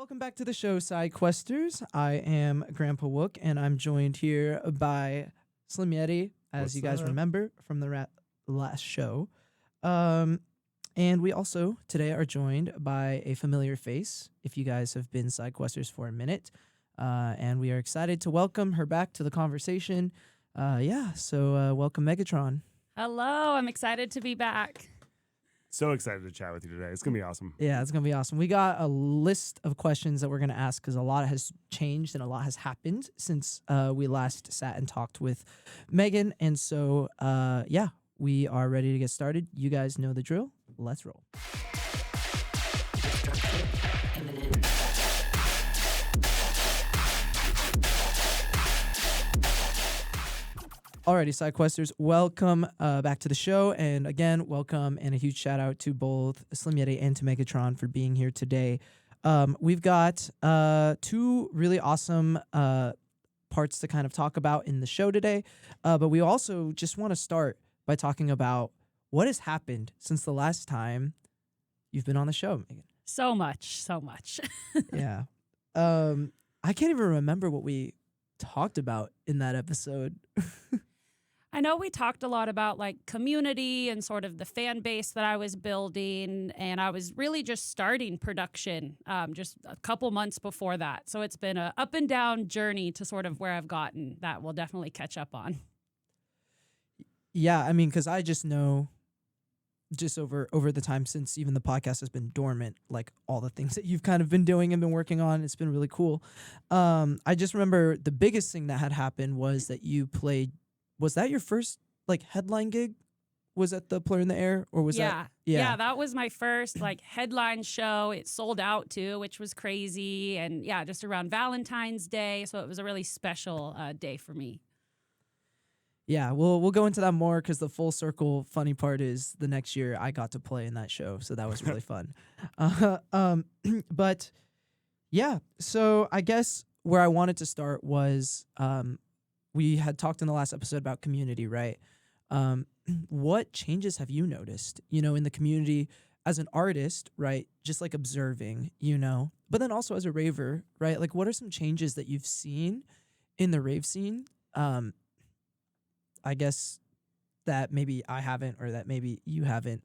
Welcome back to the show, Side Questers. I am Grandpa Wook, and I'm joined here by Slim Yeti, as What's you guys up? remember from the last show. And we also today are joined by a familiar face, if you guys have been Side Questers for a minute. And we are excited to welcome her back to the conversation. So welcome, Megatron. Hello, I'm excited to be back. So excited to chat with you today. It's going to be awesome. Yeah, it's going to be awesome. We got a list of questions that we're going to ask because a lot has changed and a lot has happened since we last sat and talked with Megan. And so, we are ready to get started. You guys know the drill. Let's roll. Alrighty, Side Questers, welcome back to the show. And again, welcome and a huge shout out to both Slim Yeti and to Megatron for being here today. We've got two really awesome parts to kind of talk about in the show today. But we also just want to start by talking about what has happened since the last time you've been on the show, Megan. So much. Yeah. I can't even remember what we talked about in that episode. I know we talked a lot about like community and sort of the fan base that I was building, and I was really just starting production just a couple months before that. So it's been a up and down journey to sort of where I've gotten that we'll definitely catch up on. Yeah, I mean, because I just know just over the time since even the podcast has been dormant, like all the things that you've kind of been doing and been working on, it's been really cool. I just remember the biggest thing that had happened was that you played. Was that your first like headline gig? Was at the Blur in the Air, or was that? Yeah, that was my first like headline show. It sold out too, which was crazy, and yeah, just around Valentine's Day, so it was a really special day for me. Yeah, we'll go into that more because the full circle funny part is the next year I got to play in that show, so that was really fun. But yeah, so I guess where I wanted to start was we had talked in the last episode about community, right? What changes have you noticed, in the community as an artist, right? Just like observing, but then also as a raver, right? Like what are some changes that you've seen in the rave scene? I guess that maybe I haven't or that maybe you haven't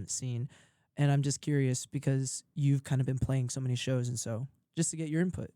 seen. And I'm just curious because you've kind of been playing so many shows, and so just to get your input.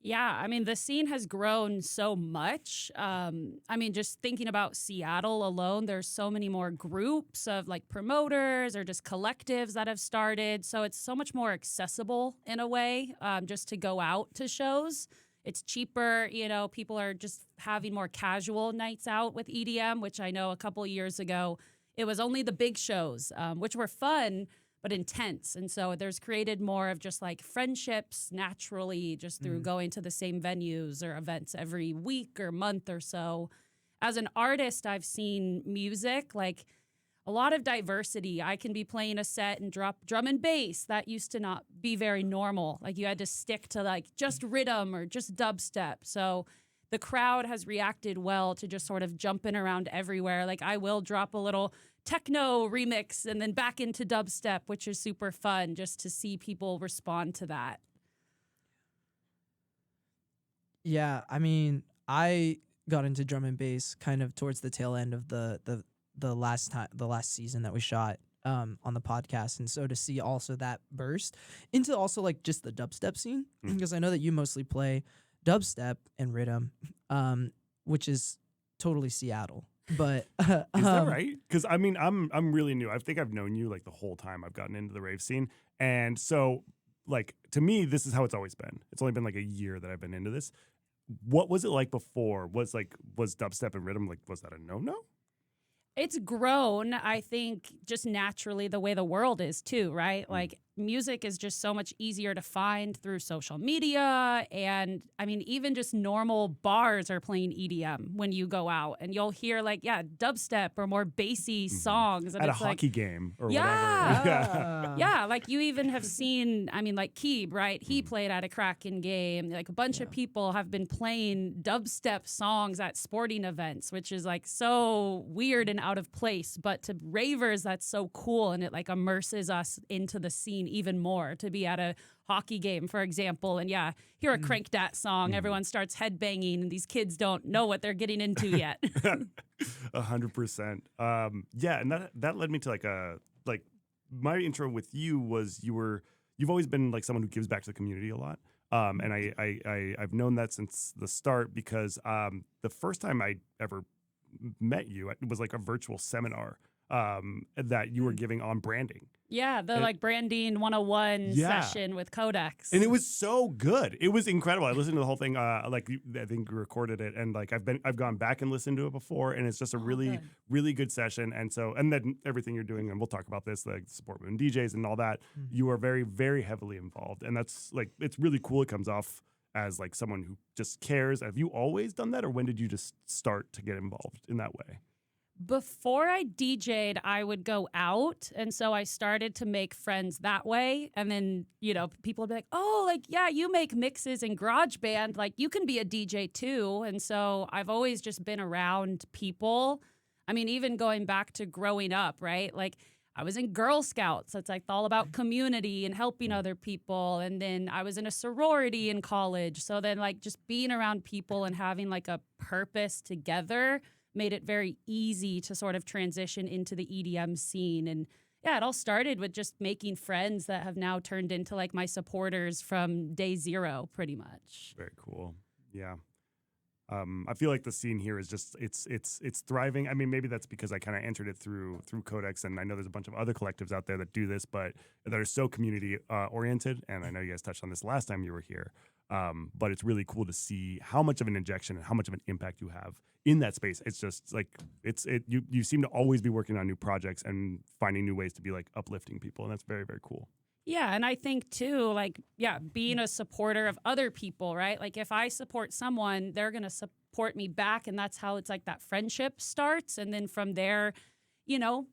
Yeah, I mean, the scene has grown so much. Just thinking about Seattle alone, there's so many more groups of like promoters or just collectives that have started. So it's so much more accessible in a way just to go out to shows. It's cheaper, people are just having more casual nights out with EDM, which I know a couple years ago, it was only the big shows, which were fun, but intense. And so there's created more of just like friendships naturally just through going to the same venues or events every week or month or so. As an artist, I've seen music, like a lot of diversity. I can be playing a set and drop drum and bass. That used to not be very normal. Like you had to stick to like just rhythm or just dubstep. So the crowd has reacted well to just sort of jumping around everywhere. Like I will drop a little techno remix and then back into dubstep, which is super fun just to see people respond to that. Yeah, I mean, I got into drum and bass kind of towards the tail end of the last season that we shot on the podcast, and so to see also that burst into also like just the dubstep scene, because I know that you mostly play dubstep and rhythm, which is totally Seattle. But Is that right? Because I mean, I'm really new. I think I've known you like the whole time I've gotten into the rave scene, and so like to me, this is how it's always been. It's only been like a year that I've been into this. What was it like before? Was dubstep and rhythm was that a no? It's grown, I think, just naturally the way the world is too, right? Like music is just so much easier to find through social media. And I mean, even just normal bars are playing EDM when you go out and you'll hear like, dubstep or more bassy songs. And At it's a like, hockey game or yeah. whatever. Yeah, like you even have seen, I mean, like Keeb, right? He played at a Kraken game. Like a bunch of people have been playing dubstep songs at sporting events, which is like so weird and out of place. But to ravers, that's so cool. And it like immerses us into the scene scene even more, to be at a hockey game, for example, and hear a Crank Dat song, everyone starts headbanging, and these kids don't know what they're getting into yet. 100%. Yeah, and that led me to like my intro with you was you've always been like someone who gives back to the community a lot. And I've known that since the start because the first time I ever met you, it was like a virtual seminar that you were giving on branding. Yeah, the branding 101 session with Codex. And it was so good. It was incredible. I listened to the whole thing. I think you recorded it, and like I've gone back and listened to it before, and it's just a really good session. And then everything you're doing, and we'll talk about this, like support women DJs and all that. You are very, very heavily involved, and that's like it's really cool. It comes off as like someone who just cares. Have you always done that, or when did you just start to get involved in that way? Before I DJ'd, I would go out. And so I started to make friends that way. And then, people would be like, oh, like, yeah, you make mixes in GarageBand. Like, you can be a DJ too. And so I've always just been around people. I mean, even going back to growing up, right? Like, I was in Girl Scouts. So it's like all about community and helping other people. And then I was in a sorority in college. So then, like, just being around people and having like a purpose together made it very easy to sort of transition into the EDM scene. And it all started with just making friends that have now turned into like my supporters from day zero, pretty much. Very cool. Yeah. I feel like the scene here is just it's thriving. I mean, maybe that's because I kind of entered it through Codex, and I know there's a bunch of other collectives out there that do this, but that are so community oriented. And I know you guys touched on this last time you were here. But it's really cool to see how much of an injection and how much of an impact you have in that space. It's just like you seem to always be working on new projects and finding new ways to be like uplifting people, and that's very, very cool. Yeah, and I think too, like, being a supporter of other people, right? Like if I support someone, they're gonna support me back, and that's how it's like that friendship starts. And then from there,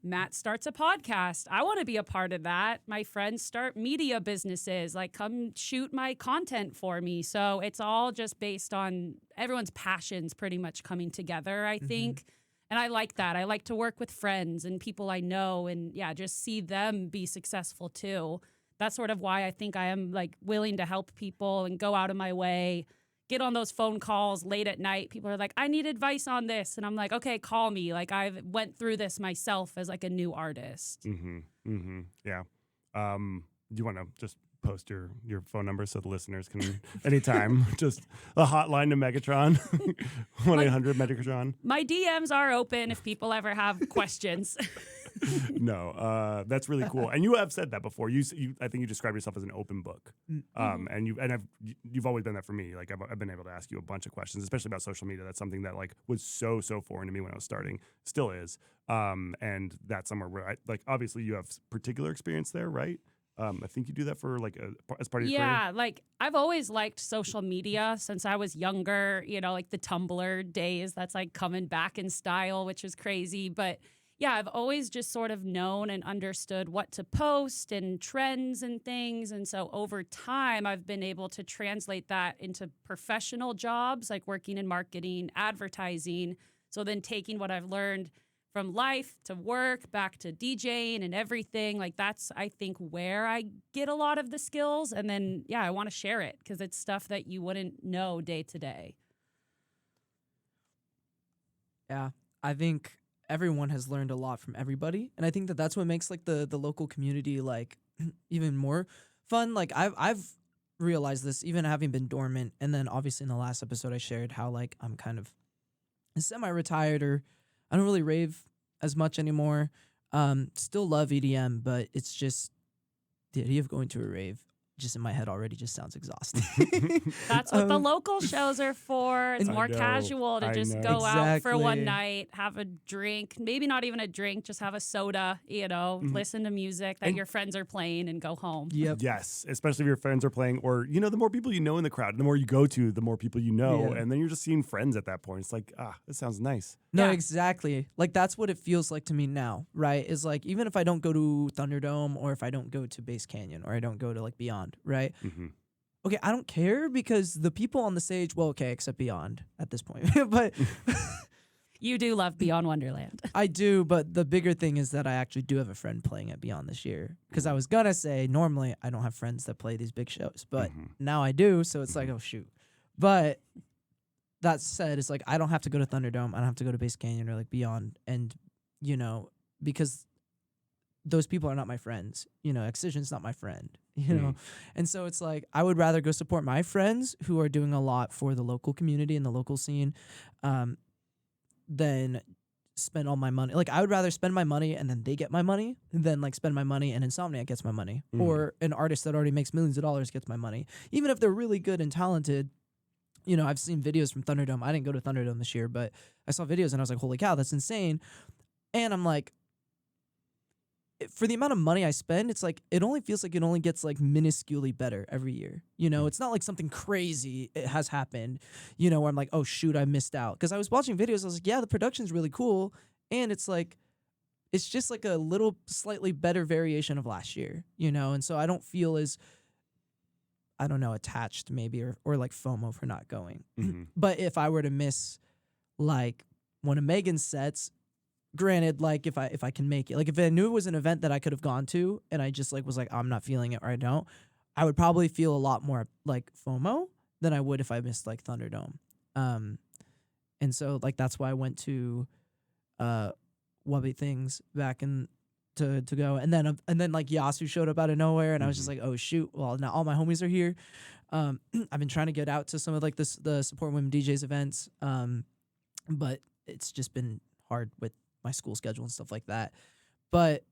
Matt starts a podcast. I want to be a part of that. My friends start media businesses, like come shoot my content for me. So it's all just based on everyone's passions pretty much coming together, I think. And I like that. I like to work with friends and people I know and just see them be successful too. That's sort of why I think I am like willing to help people and go out of my way. Get on those phone calls late at night. People are like, I need advice on this. And I'm like, okay, call me. Like I've went through this myself as like a new artist. Yeah. Do you want to just post your phone number so the listeners can anytime, just a hotline to Megatron, 1-800-Megatron. My DMs are open if people ever have questions. No, that's really cool. And you have said that before. I think you described yourself as an open book. And you've always been that for me. Like I've been able to ask you a bunch of questions, especially about social media. That's something that like was so foreign to me when I was starting, still is. And that's somewhere where obviously you have particular experience there, right? I think you do that for like as part of your career. Yeah, like I've always liked social media since I was younger, like the Tumblr days. That's like coming back in style, which is crazy. But yeah, I've always just sort of known and understood what to post and trends and things. And so over time, I've been able to translate that into professional jobs, like working in marketing, advertising. So then taking what I've learned from life to work, back to DJing and everything, like that's, I think, where I get a lot of the skills. And then, I want to share it because it's stuff that you wouldn't know day to day. Yeah, I think everyone has learned a lot from everybody, and I think that's what makes like the local community like even more fun. Like I've realized this even having been dormant, and then obviously in the last episode I shared how like I'm kind of semi-retired, or I don't really rave as much anymore. Still love EDM, but it's just the idea of going to a rave just in my head already just sounds exhausting. That's what the local shows are for. It's more casual to just go out for one night, have a drink, maybe not even a drink, just have a soda, listen to music that your friends are playing and go home. Yep. Yes, especially if your friends are playing, or, the more people you know in the crowd, the more you go to, the more people you know, and then you're just seeing friends at that point. It's like, this sounds nice. No, exactly. Like, that's what it feels like to me now, right? Is like, even if I don't go to Thunderdome, or if I don't go to Base Canyon, or I don't go to like Beyond, right? Okay, I don't care because the people on the stage, well, okay, except Beyond at this point, but You do love Beyond Wonderland. I do, but the bigger thing is that I actually do have a friend playing at Beyond this year. Because I was gonna say normally I don't have friends that play these big shows, but now I do. So it's like, oh shoot. But that said, it's like I don't have to go to Thunderdome. I don't have to go to Base Canyon or like Beyond, and because those people are not my friends. Excision's not my friend. And so it's like I would rather go support my friends who are doing a lot for the local community and the local scene, than spend all my money. Like I would rather spend my money and then they get my money than like spend my money and Insomniac gets my money, or an artist that already makes millions of dollars gets my money, even if they're really good and talented. I've seen videos from Thunderdome. I didn't go to Thunderdome this year, but I saw videos and I was like, holy cow, that's insane. And I'm like, for the amount of money I spend, it's like it only feels like it only gets like minusculely better every year. It's not like something crazy it has happened, where I'm like, oh shoot, I missed out. Because I was watching videos, I was like, yeah, the production's really cool, and it's like it's just like a little slightly better variation of last year, and so I don't feel as attached maybe or like FOMO for not going. But if I were to miss like one of Megan's sets, granted, like if I can make it, like if I knew it was an event that I could have gone to and I just like was like I'm not feeling it or I don't, I would probably feel a lot more like FOMO than I would if I missed like Thunderdome. And so like that's why I went to Wubby Things back in to go, and then like Yasu showed up out of nowhere, and I was just like, oh shoot, well now all my homies are here. I've been trying to get out to some of like the Support Women DJs events, but it's just been hard with my school schedule and stuff like that. But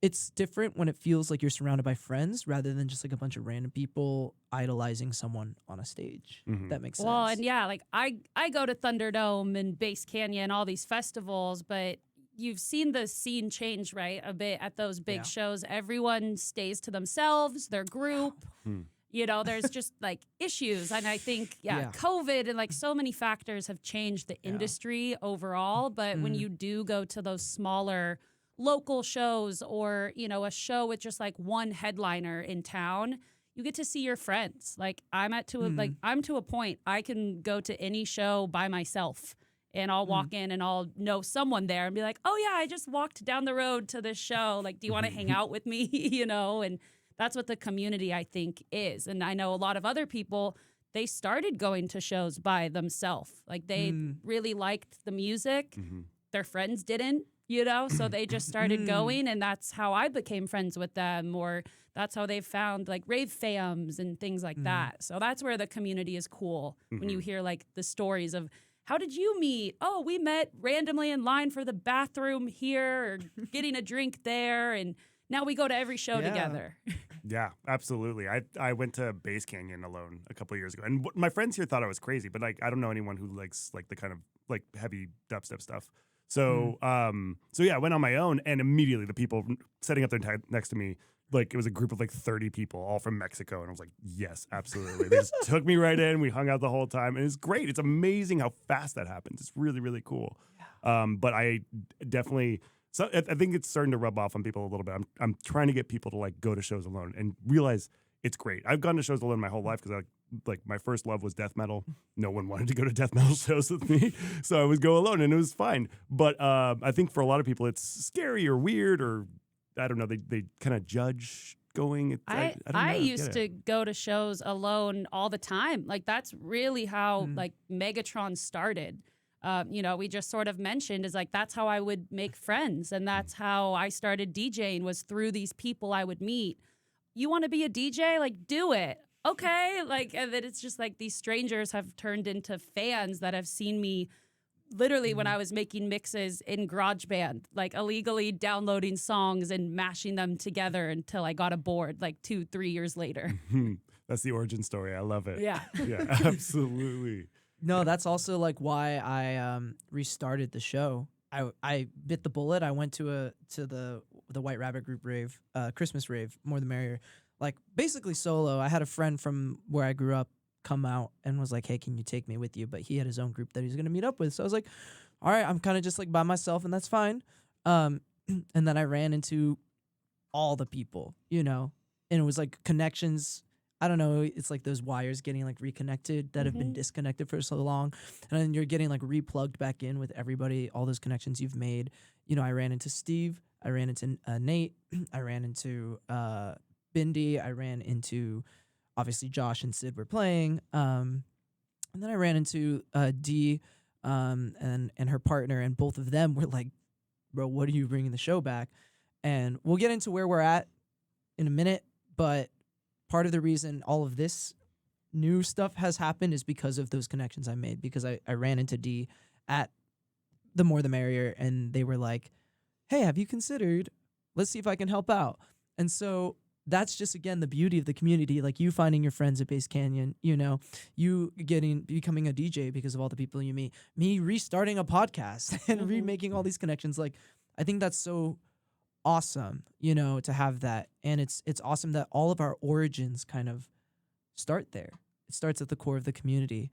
it's different when it feels like you're surrounded by friends rather than just like a bunch of random people idolizing someone on a stage. That makes sense. Well, and yeah, like I go to Thunderdome and Base Canyon, all these festivals, but you've seen the scene change, right, a bit at those big shows. Everyone stays to themselves, their group. There's just like issues. And I think, COVID and like so many factors have changed the industry overall. But when you do go to those smaller local shows or, a show with just like one headliner in town, you get to see your friends. Like I'm to a point I can go to any show by myself and I'll walk in and I'll know someone there and be like, oh yeah, I just walked down the road to this show. Like, do you want to hang out with me? And that's what the community, I think, is. And I know a lot of other people, they started going to shows by themselves. Like they really liked the music. Their friends didn't, so they just started going. And that's how I became friends with them, or that's how they found like rave fams and things like that. So that's where the community is cool. When you hear like the stories of, how did you meet? Oh, we met randomly in line for the bathroom here or getting a drink there. And now we go to every show together. Yeah, absolutely. I went to Base Canyon alone a couple of years ago, and my friends here thought I was crazy, but like I don't know anyone who likes like the kind of like heavy dubstep stuff. So I went on my own, and immediately the people sitting up there next to me, like it was a group of like 30 people, all from Mexico, and I was like, yes, absolutely. They just took me right in. We hung out the whole time, and it's great. It's amazing how fast that happens. It's really, really cool. But I definitely. So I think it's starting to rub off on people a little bit. I'm trying to get people to like go to shows alone and realize it's great. I've gone to shows alone my whole life because like my first love was death metal. No one wanted to go to death metal shows with me, so I would go alone and it was fine. But I think for a lot of people it's scary or weird, or I don't know. They kind of judge going. I used to go to shows alone all the time. Like that's really how like Megatron started. We just sort of mentioned is like that's how I would make friends, and that's how I started DJing was through these people I would meet. You want to be a DJ? Like do it. Okay. Like, and then it's just like these strangers have turned into fans that have seen me literally when I was making mixes in GarageBand, like illegally downloading songs and mashing them together until I got a board like 2-3 years later. That's the origin story. I love it. Yeah. Yeah, absolutely. No, that's also like why I restarted the show. I bit the bullet. I went to the White Rabbit group rave, Christmas rave, more the merrier. Like basically solo. I had a friend from where I grew up come out and was like, "Hey, can you take me with you?" But he had his own group that he was gonna meet up with. So I was like, "All right, I'm kind of just like by myself, and that's fine." And then I ran into all the people, and it was like connections I don't know, it's like those wires getting like reconnected that have been disconnected for so long. And then you're getting like replugged back in with everybody, all those connections you've made. You know, I ran into Steve, I ran into Nate, I ran into Bindi, I ran into obviously Josh and Sid were playing. And then I ran into Dee and her partner, and both of them were like, bro, what are you bringing the show back? And we'll get into where we're at in a minute, but part of the reason all of this new stuff has happened is because of those connections I made, because I ran into Dee at the More the Merrier, and they were like, hey, have you considered, let's see if I can help out. And so that's just, again, the beauty of the community, like you finding your friends at Base Canyon, you know, you becoming a DJ because of all the people you meet, me restarting a podcast and remaking all these connections. Like, I think that's so awesome, you know, to have that. And it's awesome that all of our origins kind of start there. It starts at the core of the community.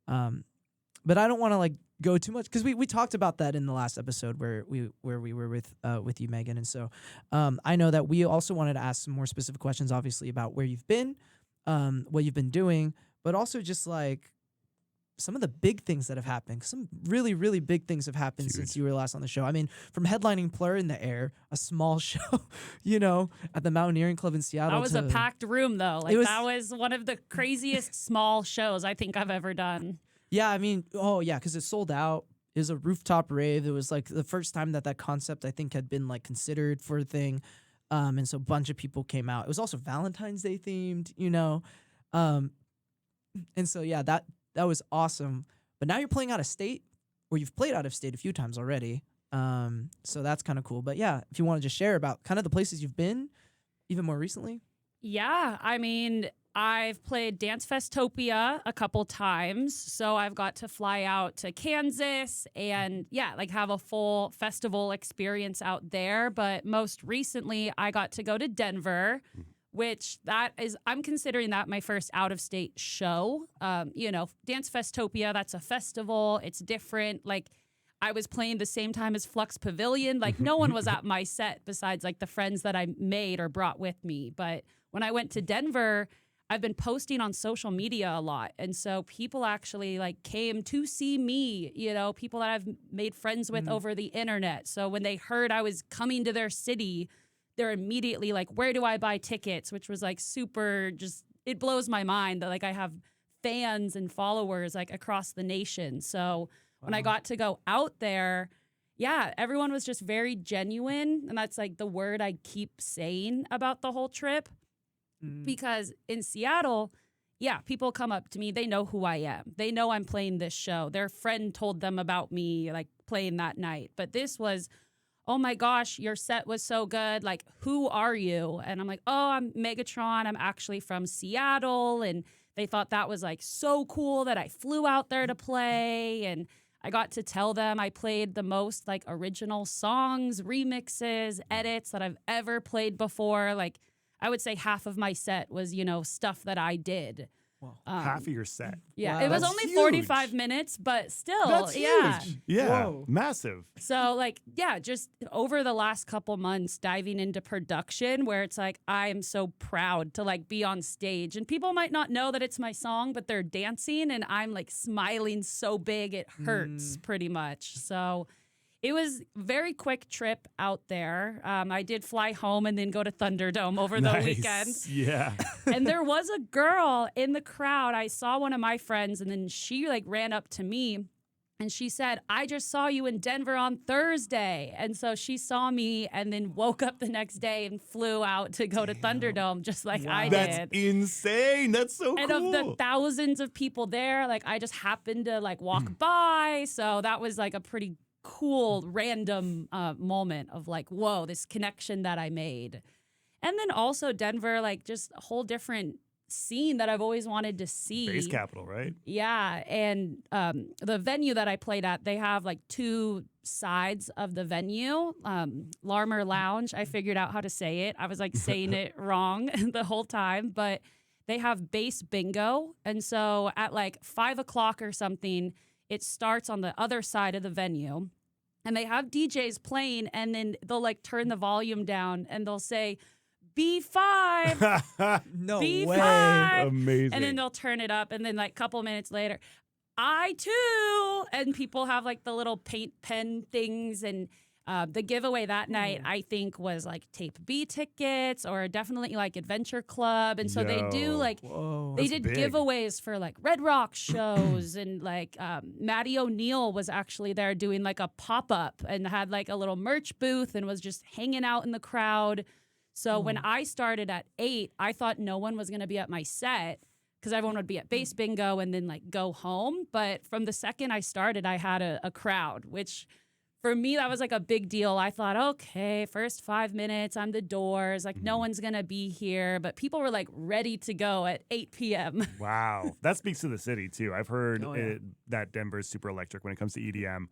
But I don't want to like go too much, because we talked about that in the last episode where we were with you, Megan. And so I know that we also wanted to ask some more specific questions, obviously, about where you've been, what you've been doing, but also just like some of the big things that have happened. Some really, really big things have happened since you were last on the show. I mean, from headlining Plur in the Air, a small show, you know, at the Mountaineering Club in Seattle. That was a packed room, though. Like, that was one of the craziest small shows I think I've ever done. Yeah, I mean, because it sold out. It was a rooftop rave. It was like the first time that concept, I think, had been like considered for a thing. And so a bunch of people came out. It was also Valentine's Day themed, you know. And so, yeah, that was awesome. But now you're playing out of state, or you've played out of state a few times already. So that's kind of cool. But yeah, if you want to just share about kind of the places you've been, even more recently. Yeah, I mean, I've played Dance Festopia a couple times, so I've got to fly out to Kansas and, yeah, like have a full festival experience out there. But most recently, I got to go to Denver, which I'm considering that my first out-of-state show. You know, Dance Festopia, that's a festival. It's different. Like, I was playing the same time as Flux Pavilion. Like, no one was at my set besides, like, the friends that I made or brought with me. But when I went to Denver, I've been posting on social media a lot. And so people actually like came to see me, you know, people that I've made friends with over the internet. So when they heard I was coming to their city, they're immediately like, where do I buy tickets? Which was like super, just, it blows my mind that like I have fans and followers like across the nation. So when I got to go out there, yeah, everyone was just very genuine. And that's like the word I keep saying about the whole trip. Because in Seattle, yeah, people come up to me. They know who I am. They know I'm playing this show. Their friend told them about me, like, playing that night. But this was, oh, my gosh, your set was so good. Like, who are you? And I'm like, oh, I'm Megatron. I'm actually from Seattle. And they thought that was, like, so cool that I flew out there to play. And I got to tell them I played the most, like, original songs, remixes, edits that I've ever played before. Like, I would say half of my set was, you know, stuff that I did. Wow. Half of your set. Yeah, Wow. it was That's only huge. 45 minutes, but still, That's yeah. huge. Yeah, Whoa. massive. So, like, yeah, just over the last couple months diving into production where it's like, I am so proud to, like, be on stage. And people might not know that it's my song, but they're dancing, and I'm, like, smiling so big it hurts pretty much. So it was a very quick trip out there. I did fly home and then go to Thunderdome over the weekend. Yeah. And there was a girl in the crowd. I saw one of my friends, and then she like ran up to me and she said, I just saw you in Denver on Thursday. And so she saw me and then woke up the next day and flew out to go to Thunderdome just like I That's did. insane. That's so And cool. of the thousands of people there, like I just happened to like walk by. So that was like a pretty cool random moment of like, whoa, this connection that I made. And then also Denver, like just a whole different scene that I've always wanted to see. Space capital, right? Yeah. And the venue that I played at, they have like two sides of the venue. Larmer Lounge, I figured out how to say it. I was like saying it wrong the whole time, but they have bass bingo. And so at like 5 o'clock or something, it starts on the other side of the venue, and they have DJs playing, and then they'll like turn the volume down and they'll say B5, No B5. way. Amazing. And then they'll turn it up. And then like a couple minutes later, I too. And people have like the little paint pen things. And the giveaway that night, I think, was like Tape B tickets or definitely like Adventure Club. And so they do Yo. like, Whoa. they That's did big. giveaways for like Red Rock shows. And like Maddie O'Neill was actually there doing like a pop-up and had like a little merch booth and was just hanging out in the crowd. So when I started at 8, I thought no one was going to be at my set because everyone would be at base bingo and then like go home. But from the second I started, I had a crowd, which for me, that was like a big deal. I thought, okay, first 5 minutes on the doors, like no one's going to be here. But people were like ready to go at 8 p.m. Wow. That speaks to the city, too. I've heard Oh, yeah. that Denver is super electric when it comes to EDM.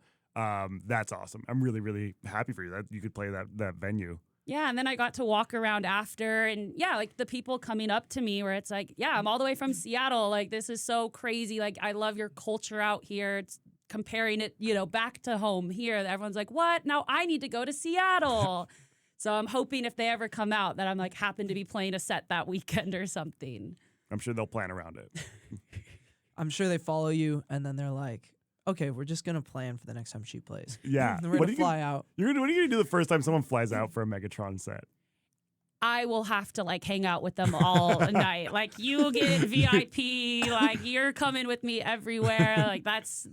That's awesome. I'm really, really happy for you that you could play that venue. Yeah, and then I got to walk around after, and yeah, like the people coming up to me where it's like, yeah, I'm all the way from Seattle. Like, this is so crazy. Like, I love your culture out here. It's comparing it, back to home here. Everyone's like, what? Now I need to go to Seattle. So I'm hoping if they ever come out that I'm like happen to be playing a set that weekend or something. I'm sure they'll plan around it. I'm sure they follow you, and then they're like, okay, we're just going to plan for the next time she plays. Yeah. We're What going are to you fly out. What are you gonna do the first time someone flies out for a Megatron set? I will have to like hang out with them all night. Like you get VIP, like you're coming with me everywhere. Like that's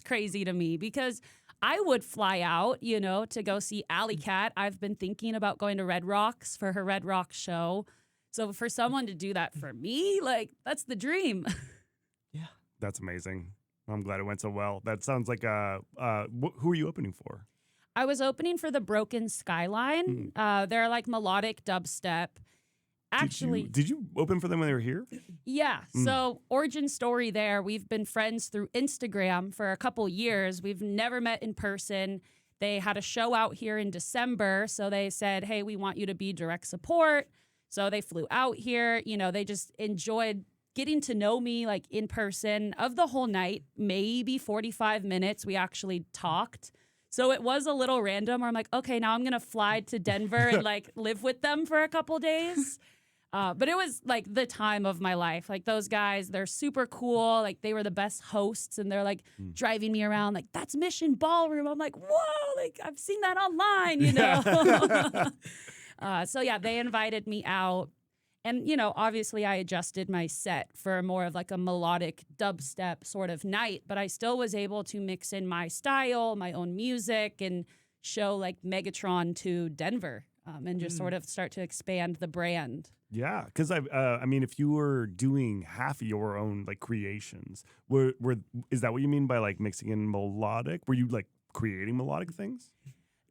crazy to me because I would fly out, to go see Alley Cat. I've been thinking about going to Red Rocks for her Red Rock show. So for someone to do that for me, like that's the dream. Yeah. That's amazing. I'm glad it went so well. That sounds like who are you opening for? I was opening for the Broken Skyline. They're like melodic dubstep. Actually, did you open for them when they were here? yeah. So origin story there. We've been friends through Instagram for a couple years. We've never met in person. They had a show out here in December. So they said, hey, we want you to be direct support. So they flew out here. They just enjoyed getting to know me like in person of the whole night, maybe 45 minutes. We actually talked. So it was a little random where I'm like, okay, now I'm going to fly to Denver and like live with them for a couple days. But it was like the time of my life. Like those guys, they're super cool. Like they were the best hosts and they're like driving me around like, that's Mission Ballroom. I'm like, whoa, like I've seen that online, So yeah, they invited me out. And, obviously I adjusted my set for more of like a melodic dubstep sort of night, but I still was able to mix in my style, my own music, and show like Megatron to Denver and just sort of start to expand the brand. Yeah, because I mean, if you were doing half of your own like creations, is that what you mean by like mixing in melodic? Were you like creating melodic things?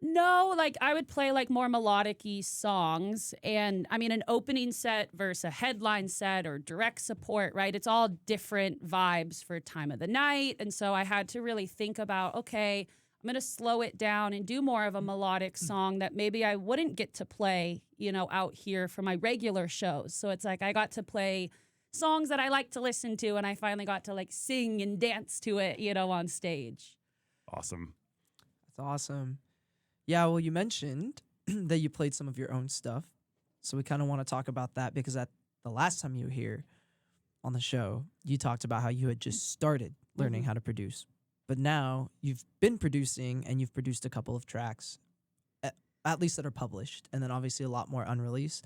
No, like I would play like more melodic-y songs. And I mean, an opening set versus a headline set or direct support, right? It's all different vibes for time of the night. And so I had to really think about, okay, I'm going to slow it down and do more of a melodic song that maybe I wouldn't get to play, out here for my regular shows. So it's like I got to play songs that I like to listen to. And I finally got to like sing and dance to it, on stage. Awesome. That's awesome. Yeah, well, you mentioned that you played some of your own stuff. So we kind of want to talk about that because at the last time you were here on the show, you talked about how you had just started learning how to produce. But now you've been producing and you've produced a couple of tracks, at least that are published, and then obviously a lot more unreleased.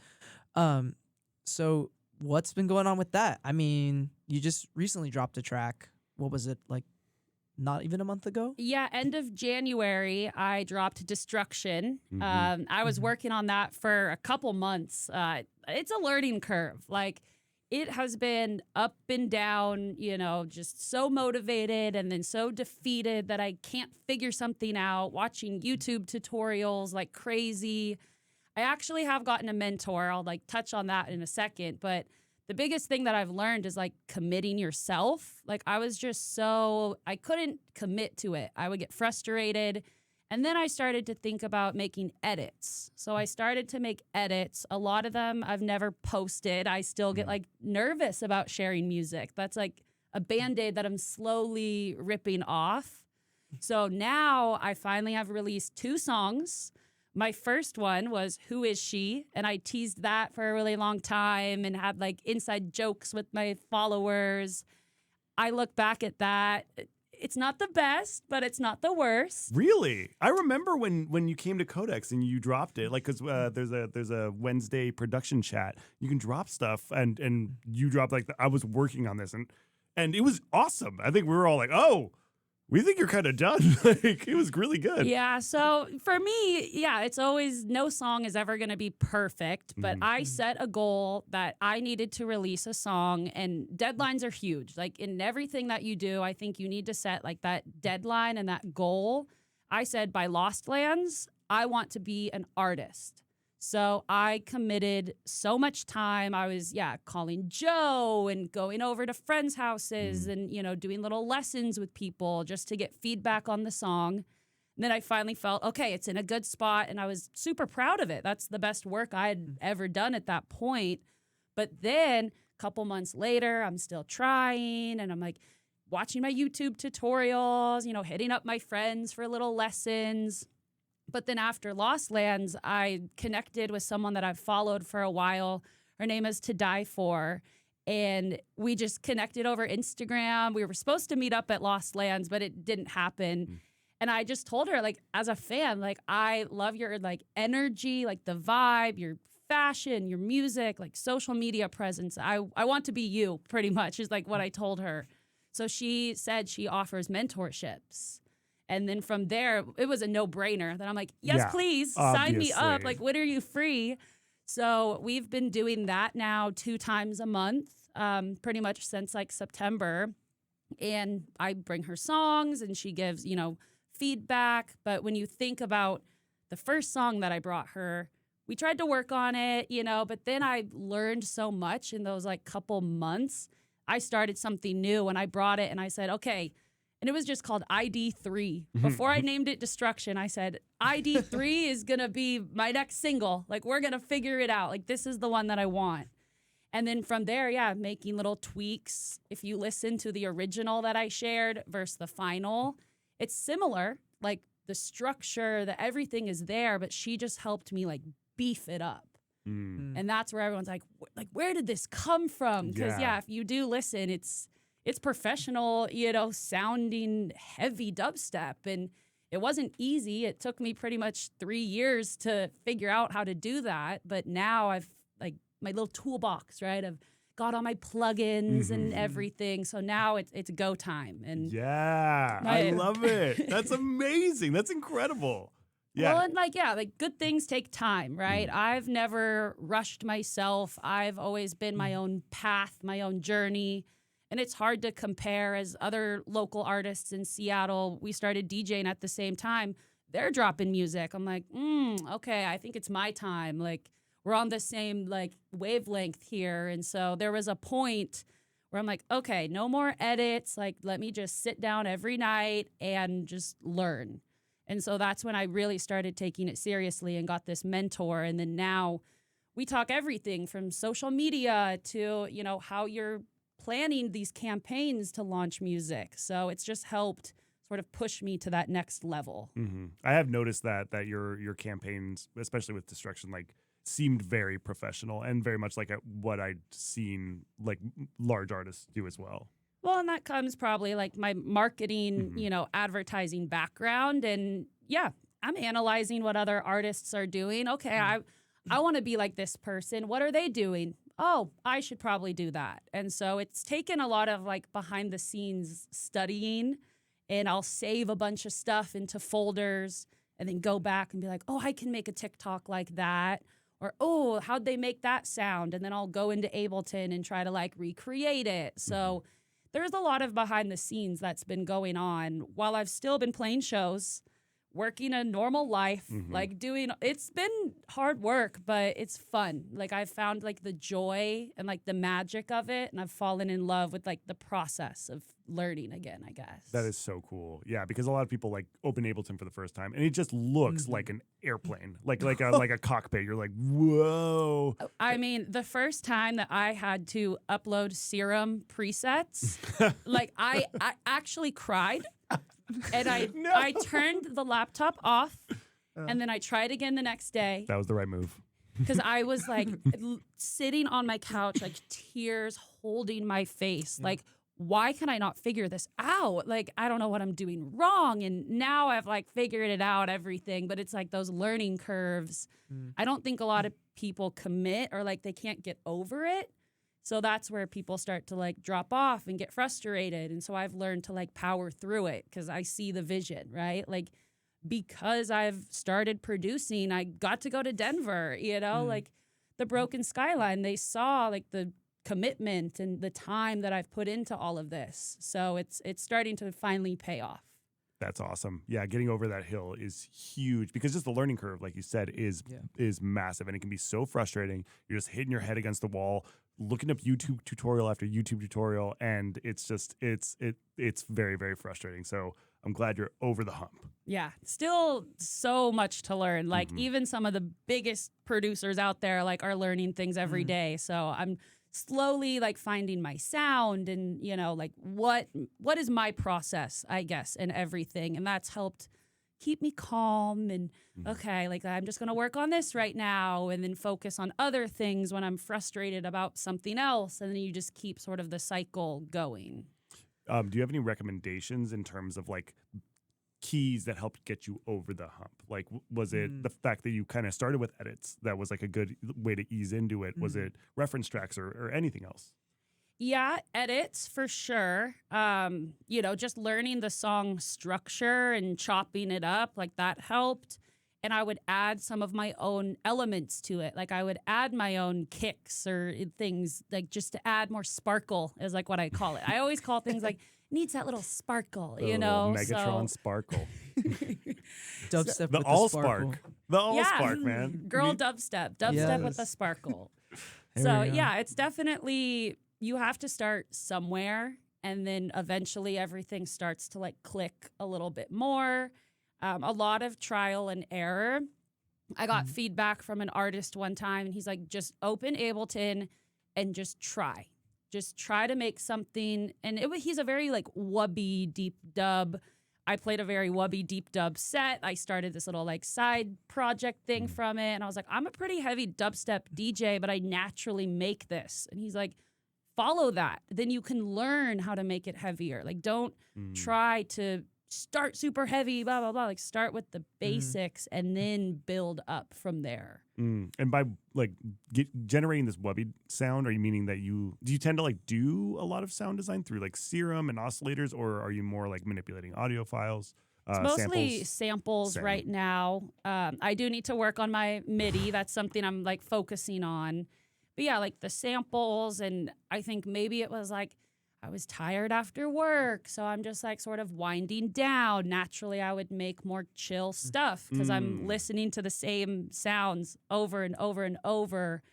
So what's been going on with that? I mean, you just recently dropped a track. What was it, like not even a month ago? Yeah, end of January, I dropped Destruction. I was working on that for a couple months. It's a learning curve. Like, it has been up and down, just so motivated and then so defeated that I can't figure something out, watching YouTube tutorials like crazy. I actually have gotten a mentor. I'll like touch on that in a second, but the biggest thing that I've learned is like committing yourself. Like I couldn't commit to it. I would get frustrated. And then I started to think about making edits. So I started to make edits. A lot of them I've never posted. I still get like nervous about sharing music. That's like a Band-Aid that I'm slowly ripping off. So now I finally have released 2 songs. my first one was Who Is She? And I teased that for a really long time and had like inside jokes with my followers. I look back at that. It's not the best, but it's not the worst. Really? I remember when you came to Codex and you dropped it, like, because there's a Wednesday production chat. You can drop stuff, and you dropped, like, I was working on this, and it was awesome. I think we were all like, oh, we think you're kind of done. Like, it was really good. Yeah, so for me, yeah, it's always, no song is ever going to be perfect, but I set a goal that I needed to release a song, and deadlines are huge. Like, in everything that you do, I think you need to set like that deadline and that goal. I said by Lost Lands, I want to be an artist. So I committed so much time. I was, calling Joe and going over to friends' houses and, doing little lessons with people just to get feedback on the song. And then I finally felt, okay, it's in a good spot. And I was super proud of it. That's the best work I had ever done at that point. But then a couple months later, I'm still trying. And I'm like watching my YouTube tutorials, hitting up my friends for little lessons. But then after Lost Lands, I connected with someone that I've followed for a while. Her name is To Die For. And we just connected over Instagram. We were supposed to meet up at Lost Lands, but it didn't happen. And I just told her, like, as a fan, like, I love your, like, energy, like, the vibe, your fashion, your music, like, social media presence. I want to be you, pretty much, is, like, what I told her. So she said she offers mentorships. And then from there, it was a no-brainer. Then I'm like, yes, please, sign me up. Like, when are you free? So we've been doing that now 2 times a month, pretty much since, like, September. And I bring her songs, and she gives, feedback. But when you think about the first song that I brought her, we tried to work on it, but then I learned so much in those, like, couple months. I started something new, and I brought it, and I said, okay. And it was just called ID3. Before I named it Destruction, I said, ID3 is going to be my next single. Like, we're going to figure it out. Like, this is the one that I want. And then from there, making little tweaks. If you listen to the original that I shared versus the final, it's similar. Like, the structure, everything is there, but she just helped me, like, beef it up. And that's where everyone's like, where did this come from? Because, if you do listen, it's professional, sounding heavy dubstep. And it wasn't easy. It took me pretty much 3 years to figure out how to do that. But now I've, like, my little toolbox, right? I've got all my plugins and everything. So now it's go time. And I love it. That's amazing. That's incredible. Yeah. Well, and like good things take time, right? I've never rushed myself. I've always been my own path, my own journey. And it's hard to compare as other local artists in Seattle. We started DJing at the same time. They're dropping music. I'm like, okay, I think it's my time. Like, we're on the same, like, wavelength here. And so there was a point where I'm like, okay, no more edits. Like, let me just sit down every night and just learn. And so that's when I really started taking it seriously and got this mentor. And then now we talk everything from social media to, how you're planning these campaigns to launch music. So it's just helped sort of push me to that next level. I have noticed that your campaigns, especially with Destruction, like, seemed very professional and very much like what I'd seen, like, large artists do as well. Well, and that comes probably like my marketing, advertising background. And I'm analyzing what other artists are doing. Okay, I want to be like this person. What are they doing? Oh, I should probably do that. And so it's taken a lot of, like, behind the scenes studying, and I'll save a bunch of stuff into folders and then go back and be like, oh, I can make a TikTok like that. Or, oh, how'd they make that sound? And then I'll go into Ableton and try to, like, recreate it. So there's a lot of behind the scenes that's been going on while I've still been playing shows, working a normal life, like, it's been hard work, but it's fun. Like, I've found, like, the joy and, like, the magic of it, and I've fallen in love with, like, the process of learning again, I guess. That is so cool. Yeah, because a lot of people, like, open Ableton for the first time, and it just looks like an airplane, like a cockpit. You're like, whoa. I mean, the first time that I had to upload Serum presets, like, I actually cried. And I turned the laptop off, And then I tried again the next day. That was the right move. Because I was like sitting on my couch, like tears holding my face. Like, why can I not figure this out? Like, I don't know what I'm doing wrong. And now I've like figured it out, everything. But it's like those learning curves. I don't think a lot of people commit or like they can't get over it. So that's where people start to like drop off and get frustrated. And so I've learned to like power through it because I see the vision, right? Like, because I've started producing, I got to go to Denver, you know, like the Broken Skyline. They saw like the commitment and the time that I've put into all of this. So it's starting to finally pay off. That's awesome. Yeah, getting over that hill is huge because just the learning curve, like you said, is massive, and it can be so frustrating. You're just hitting your head against the wall, looking up YouTube tutorial after YouTube tutorial, and it's just it's very, very frustrating. So I'm glad you're over the hump. Yeah, still so much to learn. Like even some of the biggest producers out there like are learning things every day. So I'm slowly like finding my sound and, you know, like what is my process, I guess, and everything. And that's helped keep me calm and okay, like I'm just going to work on this right now and then focus on other things when I'm frustrated about something else. And then you just keep sort of the cycle going. Do you have any recommendations in terms of like keys that helped get you over the hump? Like, was it the fact that you kind of started with edits that was like a good way to ease into it? Was it reference tracks or anything else? Yeah, edits for sure. You know, just learning the song structure and chopping it up, like that helped. And I would add some of my own elements to it. Like I would add my own kicks or things like just to add more sparkle is like what I call it. I always call things like needs that little sparkle, you know? Megatron sparkle. Dubstep The with all the sparkle. spark. The all spark, man. Girl dubstep. Dubstep with the sparkle. So yeah, it's definitely, you have to start somewhere and then eventually everything starts to like click a little bit more. A lot of trial and error. I got feedback from an artist one time and he's like, just open Ableton and just try. Just try to make something. And he's a very like wubby deep dub. I played a very wubby deep dub set. I started this little like side project thing from it. And I was like, I'm a pretty heavy dubstep DJ, but I naturally make this. And he's like, follow that. Then you can learn how to make it heavier. Like don't try to start super heavy, blah, blah, blah. Like start with the basics and then build up from there. And by like generating this wubby sound, are you meaning that do you tend to like do a lot of sound design through like Serum and oscillators, or are you more like manipulating audio files? It's mostly samples right now. I do need to work on my MIDI. That's something I'm like focusing on. But yeah, like the samples, and I think maybe it was like I was tired after work, so I'm just like sort of winding down. Naturally, I would make more chill stuff because I'm listening to the same sounds over and over and over.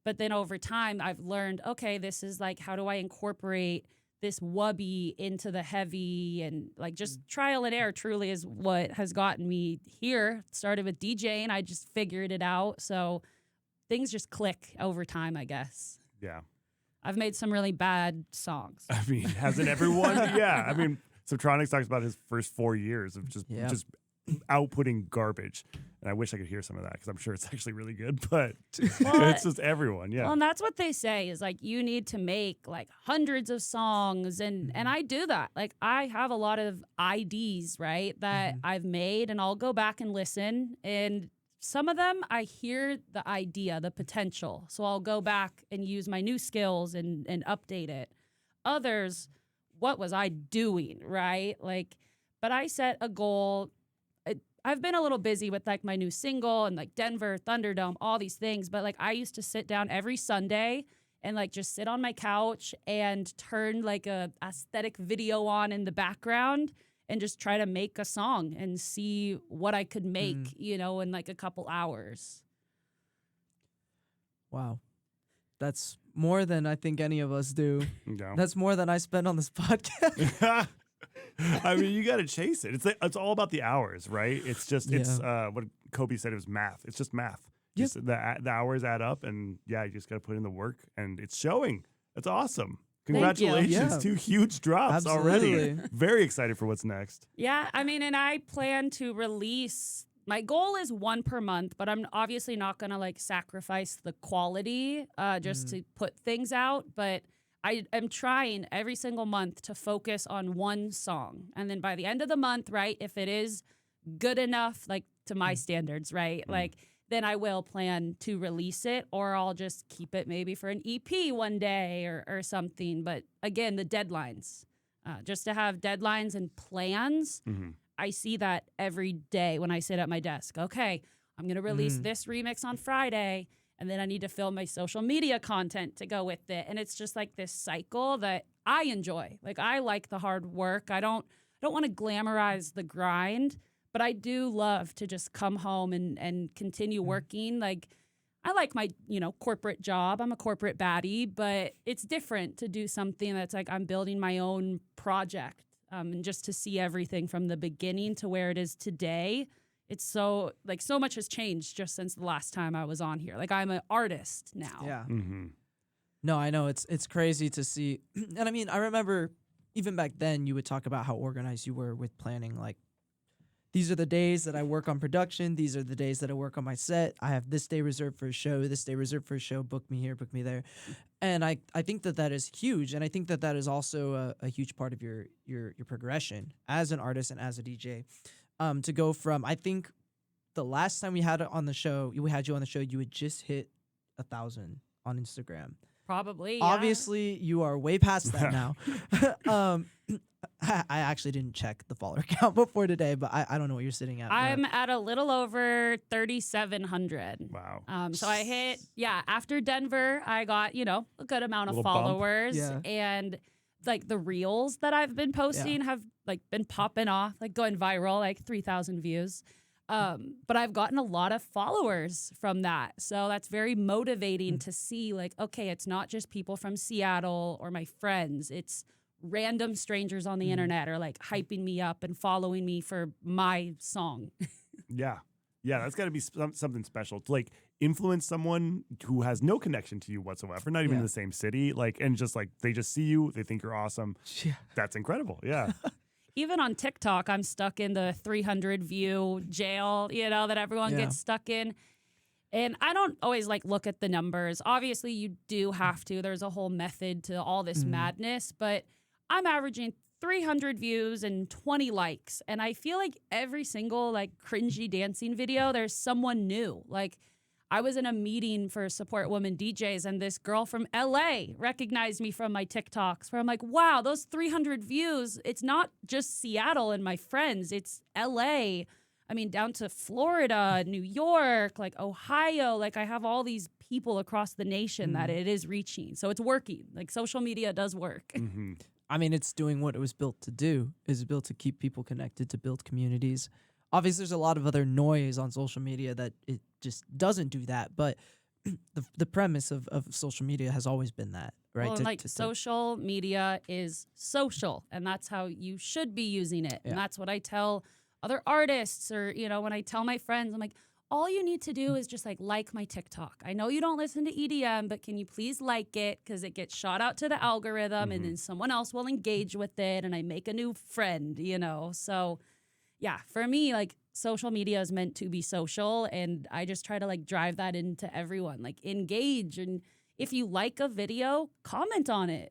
But then over time, I've learned, okay, this is like, how do I incorporate this wubby into the heavy? And like just trial and error truly is what has gotten me here. Started with DJing, I just figured it out. So things just click over time, I guess. Yeah. I've made some really bad songs. I mean, hasn't everyone? Yeah. I mean, Subtronics talks about his first 4 years of just outputting garbage. And I wish I could hear some of that because I'm sure it's actually really good. But it's just everyone. Yeah. Well, and that's what they say is like you need to make like hundreds of songs. And I do that. Like I have a lot of IDs, right, that I've made, and I'll go back and listen. And some of them, I hear the idea, the potential. So I'll go back and use my new skills and update it. Others, what was I doing, right? Like, but I set a goal. I've been a little busy with like my new single and like Denver, Thunderdome, all these things. But like I used to sit down every Sunday and like just sit on my couch and turn like a aesthetic video on in the background and just try to make a song and see what I could make, you know, in like a couple hours. Wow. That's more than I think any of us do. Yeah. That's more than I spend on this podcast. I mean, you got to chase it. It's all about the hours, right? It's just, it's what Kobe said, it was math. It's just math. Yep. Just the hours add up, and yeah, you just got to put in the work, and it's showing. It's awesome. Congratulations, Yeah. 2 huge drops already. Absolutely. Very excited for what's next. Yeah, I mean, and I plan to release my goal is one per month, but I'm obviously not going to like sacrifice the quality just to put things out. But I am trying every single month to focus on one song. And then by the end of the month, right, if it is good enough, like to my standards, right, like then I will plan to release it, or I'll just keep it maybe for an EP one day or something. But again, the deadlines, just to have deadlines and plans. I see that every day when I sit at my desk. Okay, I'm going to release this remix on Friday, and then I need to film my social media content to go with it. And it's just like this cycle that I enjoy. Like, I like the hard work. I don't want to glamorize the grind, but I do love to just come home and continue working. Like, I like my, corporate job. I'm a corporate baddie, but it's different to do something that's like I'm building my own project. And just to see everything from the beginning to where it is today, it's so much has changed just since the last time I was on here. Like, I'm an artist now. Yeah. No, I know it's crazy to see. And I mean, I remember even back then you would talk about how organized you were with planning. Like, these are the days that I work on production. These are the days that I work on my set. I have this day reserved for a show, this day reserved for a show. Book me here, book me there. And I think that is huge. And I think that is also a huge part of your progression as an artist and as a DJ. To go from, I think the last time we had you on the show, you had just hit 1,000 on Instagram. Probably, yeah. Obviously, you are way past that now. I actually didn't check the follower count before today, but I don't know what you're sitting at. I'm at a little over 3,700. Wow. So I hit, after Denver, I got, a good amount of followers. Yeah. And like the reels that I've been posting have like been popping off, like going viral, like 3,000 views. But I've gotten a lot of followers from that. So that's very motivating to see, like, okay, it's not just people from Seattle or my friends. It's random strangers on the internet are like hyping me up and following me for my song. Yeah, that's got to be something special to like influence someone who has no connection to you whatsoever, not even in the same city, like, and just like they just see you, they think you're awesome. Yeah, that's incredible. Yeah. Even on TikTok, I'm stuck in the 300 view jail, that everyone gets stuck in. And I don't always like look at the numbers. Obviously, you do have to. There's a whole method to all this madness, but I'm averaging 300 views and 20 likes. And I feel like every single like cringy dancing video, there's someone new. Like, I was in a meeting for support women DJs, and this girl from LA recognized me from my TikToks, where I'm like, wow, those 300 views, it's not just Seattle and my friends, it's LA. I mean, down to Florida, New York, like Ohio. Like, I have all these people across the nation that it is reaching. So it's working. Like, social media does work. I mean, it's doing what it was built to do. It's built to keep people connected, to build communities. Obviously, there's a lot of other noise on social media that it just doesn't do that. But the premise of social media has always been that, right? Well, social media is social, and that's how you should be using it. And that's what I tell other artists, or, when I tell my friends, I'm like, all you need to do is just like my TikTok. I know you don't listen to EDM, but can you please like it? Because it gets shot out to the algorithm, and then someone else will engage with it, and I make a new friend, So, yeah, for me, like, social media is meant to be social, and I just try to like drive that into everyone. Like, engage, and if you like a video, comment on it.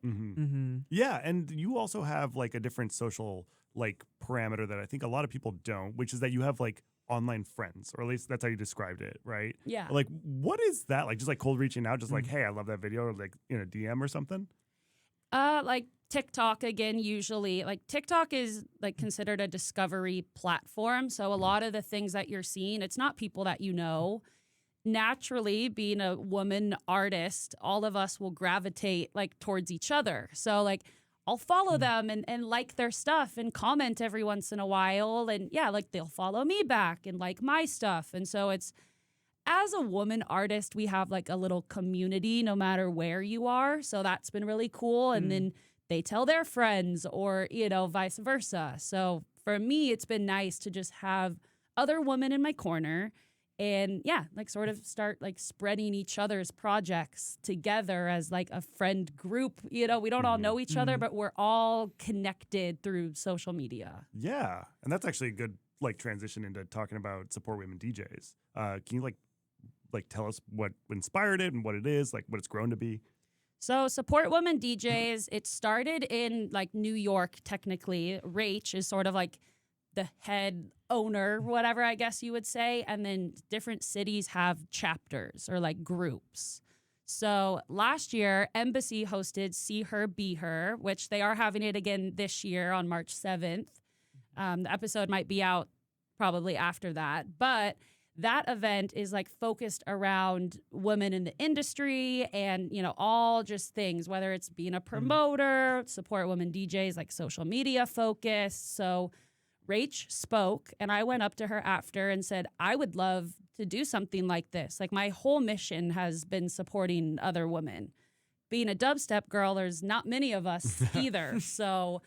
Yeah, and you also have like a different social like parameter that I think a lot of people don't, which is that you have like online friends, or at least that's how you described it, right? Yeah. Like, what is that like? Just like cold reaching out, just like, hey, I love that video, or like in a DM or something? Like TikTok again, usually. Like, TikTok is like considered a discovery platform. So a lot of the things that you're seeing, it's not people that you know. Naturally, being a woman artist, all of us will gravitate like towards each other. So like, I'll follow them and like their stuff and comment every once in a while. And like, they'll follow me back and like my stuff. And so it's, as a woman artist, we have like a little community no matter where you are. So that's been really cool. And then they tell their friends, or, vice versa. So for me, it's been nice to just have other women in my corner, and like sort of start like spreading each other's projects together as like a friend group. We don't all know each other, but we're all connected through social media. Yeah, and that's actually a good like transition into talking about support women DJs. Can you like tell us what inspired it and what it is, like what it's grown to be? So Support Women DJs, it started in like New York, technically. Rach is sort of like the head owner, whatever I guess you would say. And then different cities have chapters or like groups. So last year, Embassy hosted See Her, Be Her, which they are having it again this year on March 7th. The episode might be out probably after that. But that event is like focused around women in the industry and, you know, all just things, whether it's being a promoter, support women DJs, like social media focused. So Rach spoke and I went up to her after and said, I would love to do something like this. Like my whole mission has been supporting other women. Being a dubstep girl, there's not many of us either. So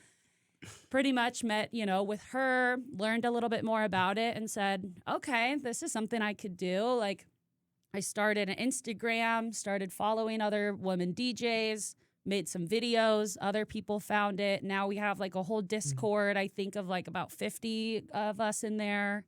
pretty much met, you know, with her, learned a little bit more about it and said, okay, this is something I could do. Like I started an Instagram, started following other women DJs, made some videos. Other people found it. Now we have like a whole Discord, I think of like about 50 of us in there.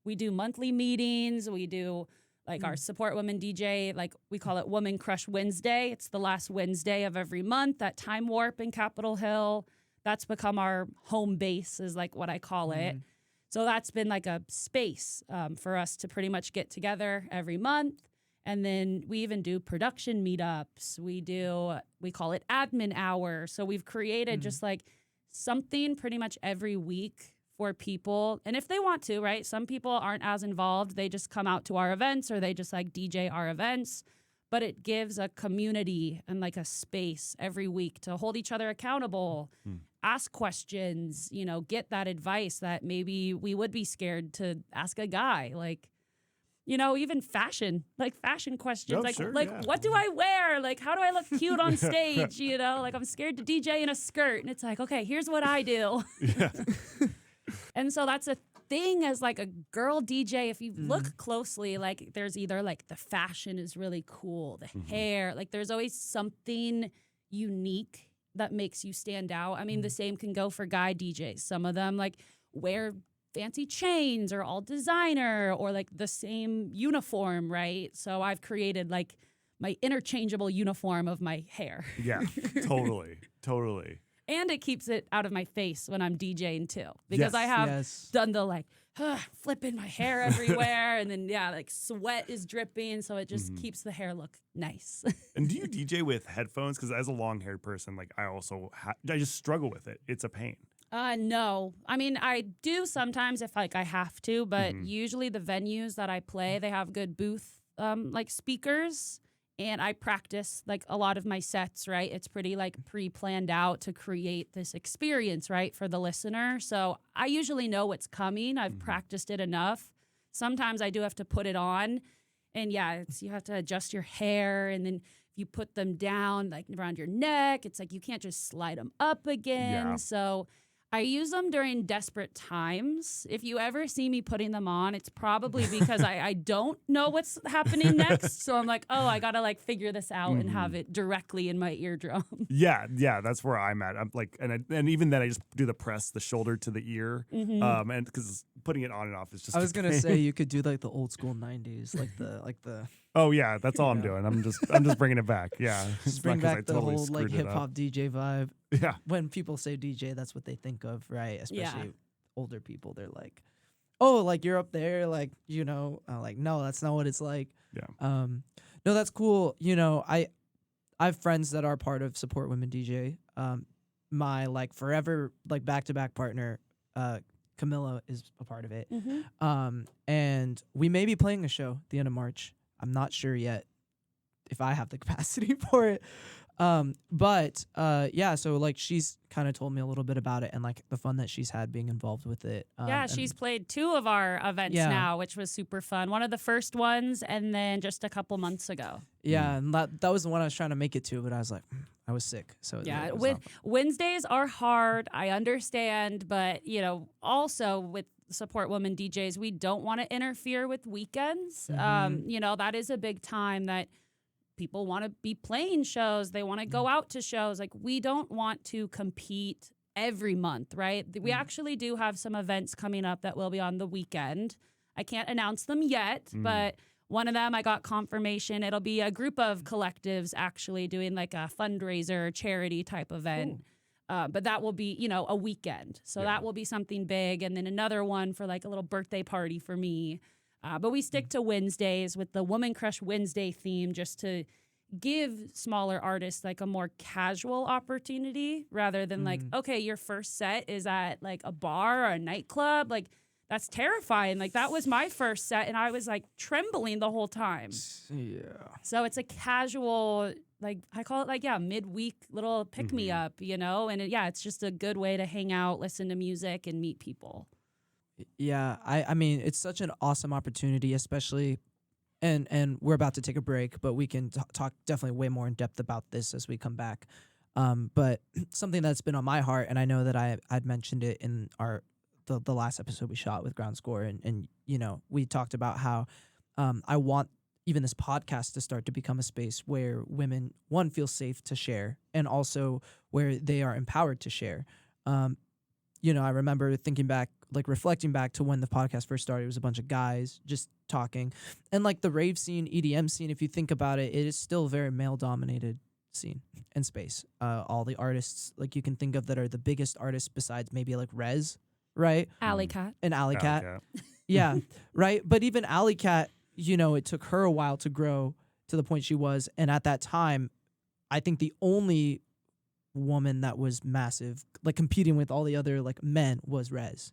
We do monthly meetings. We do like our support women DJ, like we call it Woman Crush Wednesday. It's the last Wednesday of every month at Time Warp in Capitol Hill. That's become our home base is like what I call it. So that's been like a space for us to pretty much get together every month. And then we even do production meetups. We call it admin hour. So we've created just like something pretty much every week for people. And if they want to, right? Some people aren't as involved. They just come out to our events or they just like DJ our events. But it gives a community and like a space every week to hold each other accountable, ask questions, you know, get that advice that maybe we would be scared to ask a guy. Like, you know, even fashion questions. What do I wear? Like, how do I look cute on stage? You know, like I'm scared to DJ in a skirt. And it's like, okay, here's what I do. Yeah. And so that's a thing as like a girl DJ. If you look closely, like there's either like the fashion is really cool, the hair, like there's always something unique that makes you stand out. I mean, the same can go for guy DJs. Some of them like wear fancy chains or all designer or like the same uniform, right? So I've created like my interchangeable uniform of my hair. Yeah, totally. And it keeps it out of my face when I'm DJing too. Because I have done the like, flipping my hair everywhere. And then, like sweat is dripping. So it just keeps the hair look nice. And do you DJ with headphones? Because as a long-haired person, like I also, I just struggle with it. It's a pain. No. I mean, I do sometimes if like I have to. But usually the venues that I play, they have good booth like speakers. And I practice like a lot of my sets, right? It's pretty like pre-planned out to create this experience, right, for the listener. So I usually know what's coming. I've practiced it enough. Sometimes I do have to put it on. And you have to adjust your hair. And then if you put them down like around your neck, it's like you can't just slide them up again. Yeah. So I use them during desperate times. If you ever see me putting them on, it's probably because I don't know what's happening next. So I'm like, oh, I got to like figure this out and have it directly in my eardrum. Yeah, that's where I'm at. I'm like, and even then I just do the shoulder to the ear. And because putting it on and off is just I was going to say you could do like the old school 90s, like the Oh yeah, that's all I'm doing. I'm just bringing it back. Yeah. Just bring back the whole like hip hop DJ vibe. Yeah. When people say DJ, that's what they think of, right? Especially older people. They're like, oh, like you're up there, like, you know, like, no, that's not what it's like. Yeah. No, that's cool. You know, I have friends that are part of Support Women DJ. My like forever like back-to-back partner, Camilla, is a part of it. And we may be playing a show at the end of March. I'm not sure yet if I have the capacity for it. But so like she's kind of told me a little bit about it and like the fun that she's had being involved with it. She's played 2 of our events now, which was super fun. One of the first ones and then just a couple months ago. Yeah, and that was the one I was trying to make it to, but I was like, I was sick. So Wednesdays are hard. I understand, but you know, also with Support Women DJs, we don't want to interfere with weekends. You know, that is a big time that people want to be playing shows. They want to go out to shows. Like we don't want to compete every month, right? We actually do have some events coming up that will be on the weekend. I can't announce them yet, but one of them I got confirmation. It'll be a group of collectives actually doing like a fundraiser charity type event. But that will be, a weekend. So that will be something big. And then another one for like a little birthday party for me. But we stick to Wednesdays with the Woman Crush Wednesday theme just to give smaller artists like a more casual opportunity rather than like, okay, your first set is at like a bar or a nightclub. Like, that's terrifying. Like, that was my first set and I was like trembling the whole time. Yeah. So it's a casual, like, I call it like, midweek little pick me up, and it's just a good way to hang out, listen to music and meet people. Yeah, I mean, it's such an awesome opportunity, especially, and we're about to take a break, but we can talk definitely way more in depth about this as we come back. But something that's been on my heart, and I know that I'd mentioned it in the last episode we shot with Ground Score, and we talked about how I want even this podcast to start to become a space where women, one, feel safe to share, and also where they are empowered to share. I remember thinking back, like reflecting back to when the podcast first started, it was a bunch of guys just talking. And like the rave scene, EDM scene, if you think about it, it is still a very male dominated scene and space. All the artists like you can think of that are the biggest artists besides maybe like Rez, right? Alley Cat. And Alley Cat. Yeah, right. But even Alley Cat, it took her a while to grow to the point she was. And at that time, I think the only woman that was massive, like competing with all the other like men, was Rez,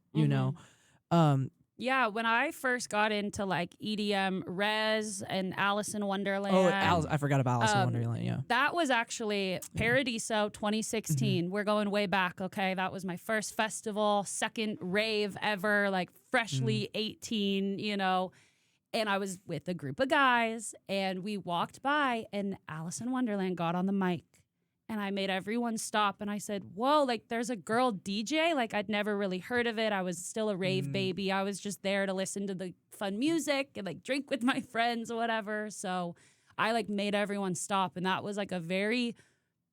Yeah, when I first got into like EDM, Rez and Alice in Wonderland. I forgot about Alice in Wonderland, yeah. That was actually Paradiso 2016. We're going way back, okay? That was my first festival, second rave ever, like freshly 18, and I was with a group of guys, and we walked by, and Alice in Wonderland got on the mic. And I made everyone stop and I said, whoa, like there's a girl DJ. Like I'd never really heard of it. I was still a rave baby. I was just there to listen to the fun music and like drink with my friends or whatever. So I like made everyone stop. And that was like a very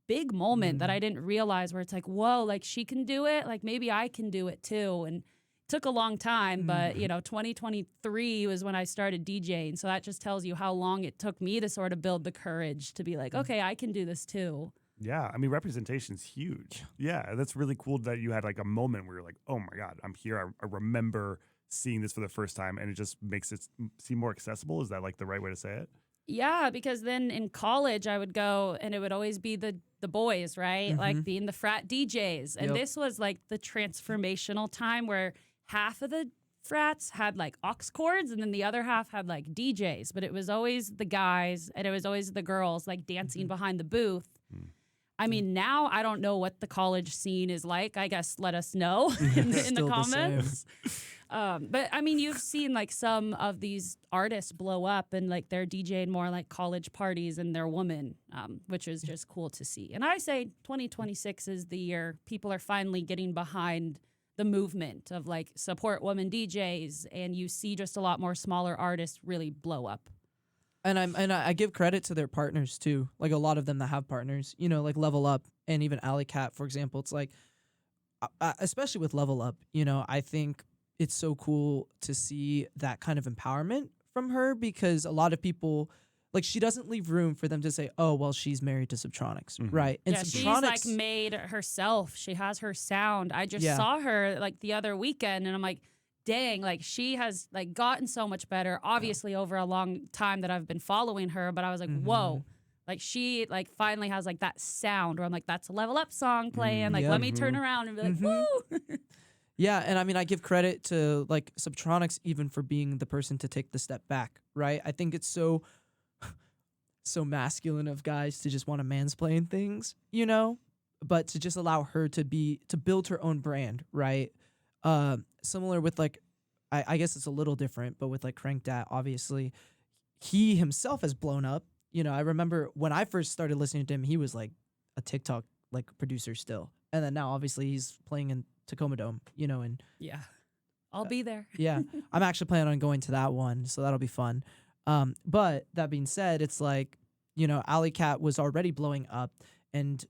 big moment that I didn't realize where it's like, whoa, like she can do it. Like maybe I can do it too. And it took a long time, but 2023 was when I started DJing. So that just tells you how long it took me to sort of build the courage to be like, okay, I can do this too. Yeah, I mean, representation's huge. Yeah, that's really cool that you had like a moment where you're like, oh my God, I'm here. I remember seeing this for the first time, and it just makes it seem more accessible. Is that like the right way to say it? Yeah, because then in college I would go and it would always be the boys, right? Like being the frat DJs. And this was like the transformational time where half of the frats had like aux cords and then the other half had like DJs. But it was always the guys and it was always the girls like dancing behind the booth. I mean, now I don't know what the college scene is like. I guess let us know in the comments. But I mean, you've seen like some of these artists blow up and like they're DJing more like college parties and they're women, which is just cool to see. And I say 2026 is the year people are finally getting behind the movement of like support women DJs, and you see just a lot more smaller artists really blow up. And I give credit to their partners too. Like a lot of them that have partners, like Level Up and even Alley Cat, for example. It's like, especially with Level Up, I think it's so cool to see that kind of empowerment from her, because a lot of people, like, she doesn't leave room for them to say, oh, well, she's married to Subtronics, right? And yeah, Subtronics, she's like made herself. She has her sound. I just saw her like the other weekend and I'm like, dang, like she has like gotten so much better, obviously over a long time that I've been following her, but I was like, whoa, like she like finally has like that sound where I'm like, that's a Level Up song playing. Like, let me turn around and be like, woo. Yeah, and I mean, I give credit to like Subtronics even for being the person to take the step back, right? I think it's so masculine of guys to just want to mansplain things, but to just allow her to build her own brand, right? Similar with like, I guess it's a little different, but with like Crank Dat, obviously, he himself has blown up. I remember when I first started listening to him, he was like a TikTok like producer still, and then now obviously he's playing in Tacoma Dome, and yeah, I'll be there. Yeah, I'm actually planning on going to that one, so that'll be fun. But that being said, it's like, Alley Cat was already blowing up, and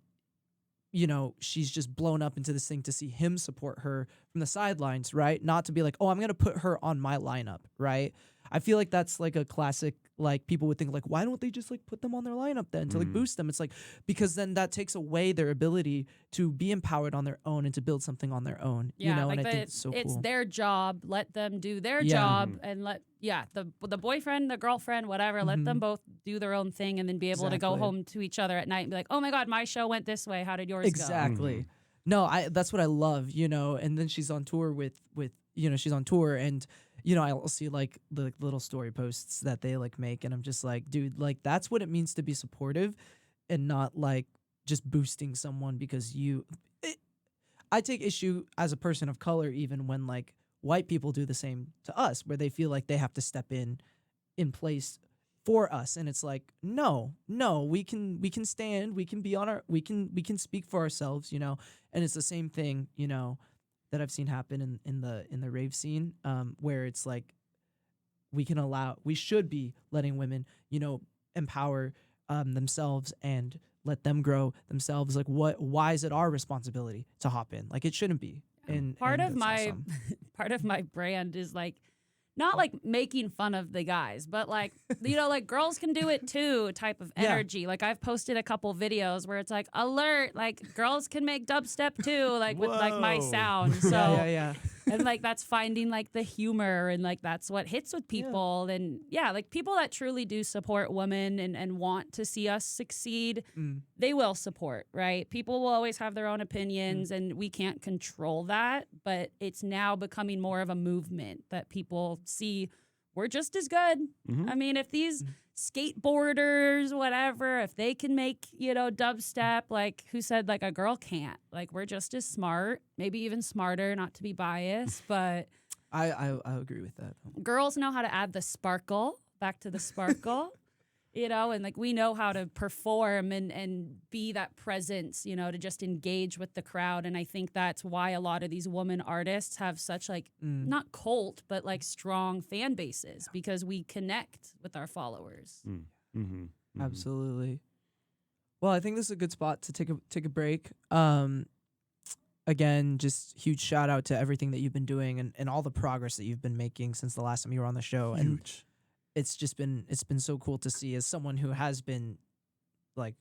you know, she's just blown up into this thing to see him support her from the sidelines, right? Not to be like, oh, I'm going to put her on my lineup, right? I feel like that's like a classic, like people would think like, why don't they just like put them on their lineup then to like boost them? It's like, because then that takes away their ability to be empowered on their own and to build something on their own, Yeah, you know? like And I think it's so it's cool. their job. Let them do their Yeah. job and let the boyfriend, the girlfriend, whatever, let them both do their own thing and then be able to go Exactly. home to each other at night and be like, oh my God, my show went this way. How did yours go? Exactly. No, that's what I love, you know. And then she's on tour with you know, she's on tour, and you know, I'll see like the little story posts that they like make, and I'm just like, dude, like that's what it means to be supportive, and not like just boosting someone because I take issue as a person of color even when like white people do the same to us, where they feel like they have to step in place for us, and it's like no, we can stand, we can be on our, we can speak for ourselves, you know. And it's the same thing, you know, that I've seen happen in the rave scene, where it's like we should be letting women, you know, empower themselves and let them grow themselves. Like why is it our responsibility to hop in? Like it shouldn't be. And Part and of that's my awesome. part of my brand is like not like making fun of the guys, but like, you know, like girls can do it too type of Yeah. energy. Like I've posted a couple videos where it's like alert, like girls can make dubstep too, like with like my Whoa. sound. So yeah. and like that's finding like the humor and like that's what hits with people. And yeah, like people that truly do support women and want to see us succeed, they will support, right? People will always have their own opinions and we can't control that, but it's now becoming more of a movement that people see we're just as good. I mean, if these skateboarders, whatever, if they can make, you know, dubstep, like who said like a girl can't? Like we're just as smart, maybe even smarter, not to be biased, but I agree with that. girls know how to add the sparkle, back to the sparkle. You know, and like we know how to perform and be that presence, you know, to just engage with the crowd. And I think that's why a lot of these woman artists have such like not cult, but like strong fan bases because we connect with our followers. Absolutely. Well, I think this is a good spot to take a break. Again, just huge shout out to everything that you've been doing and all the progress that you've been making since the last time you were on the show. And it's been so cool to see as someone who has been like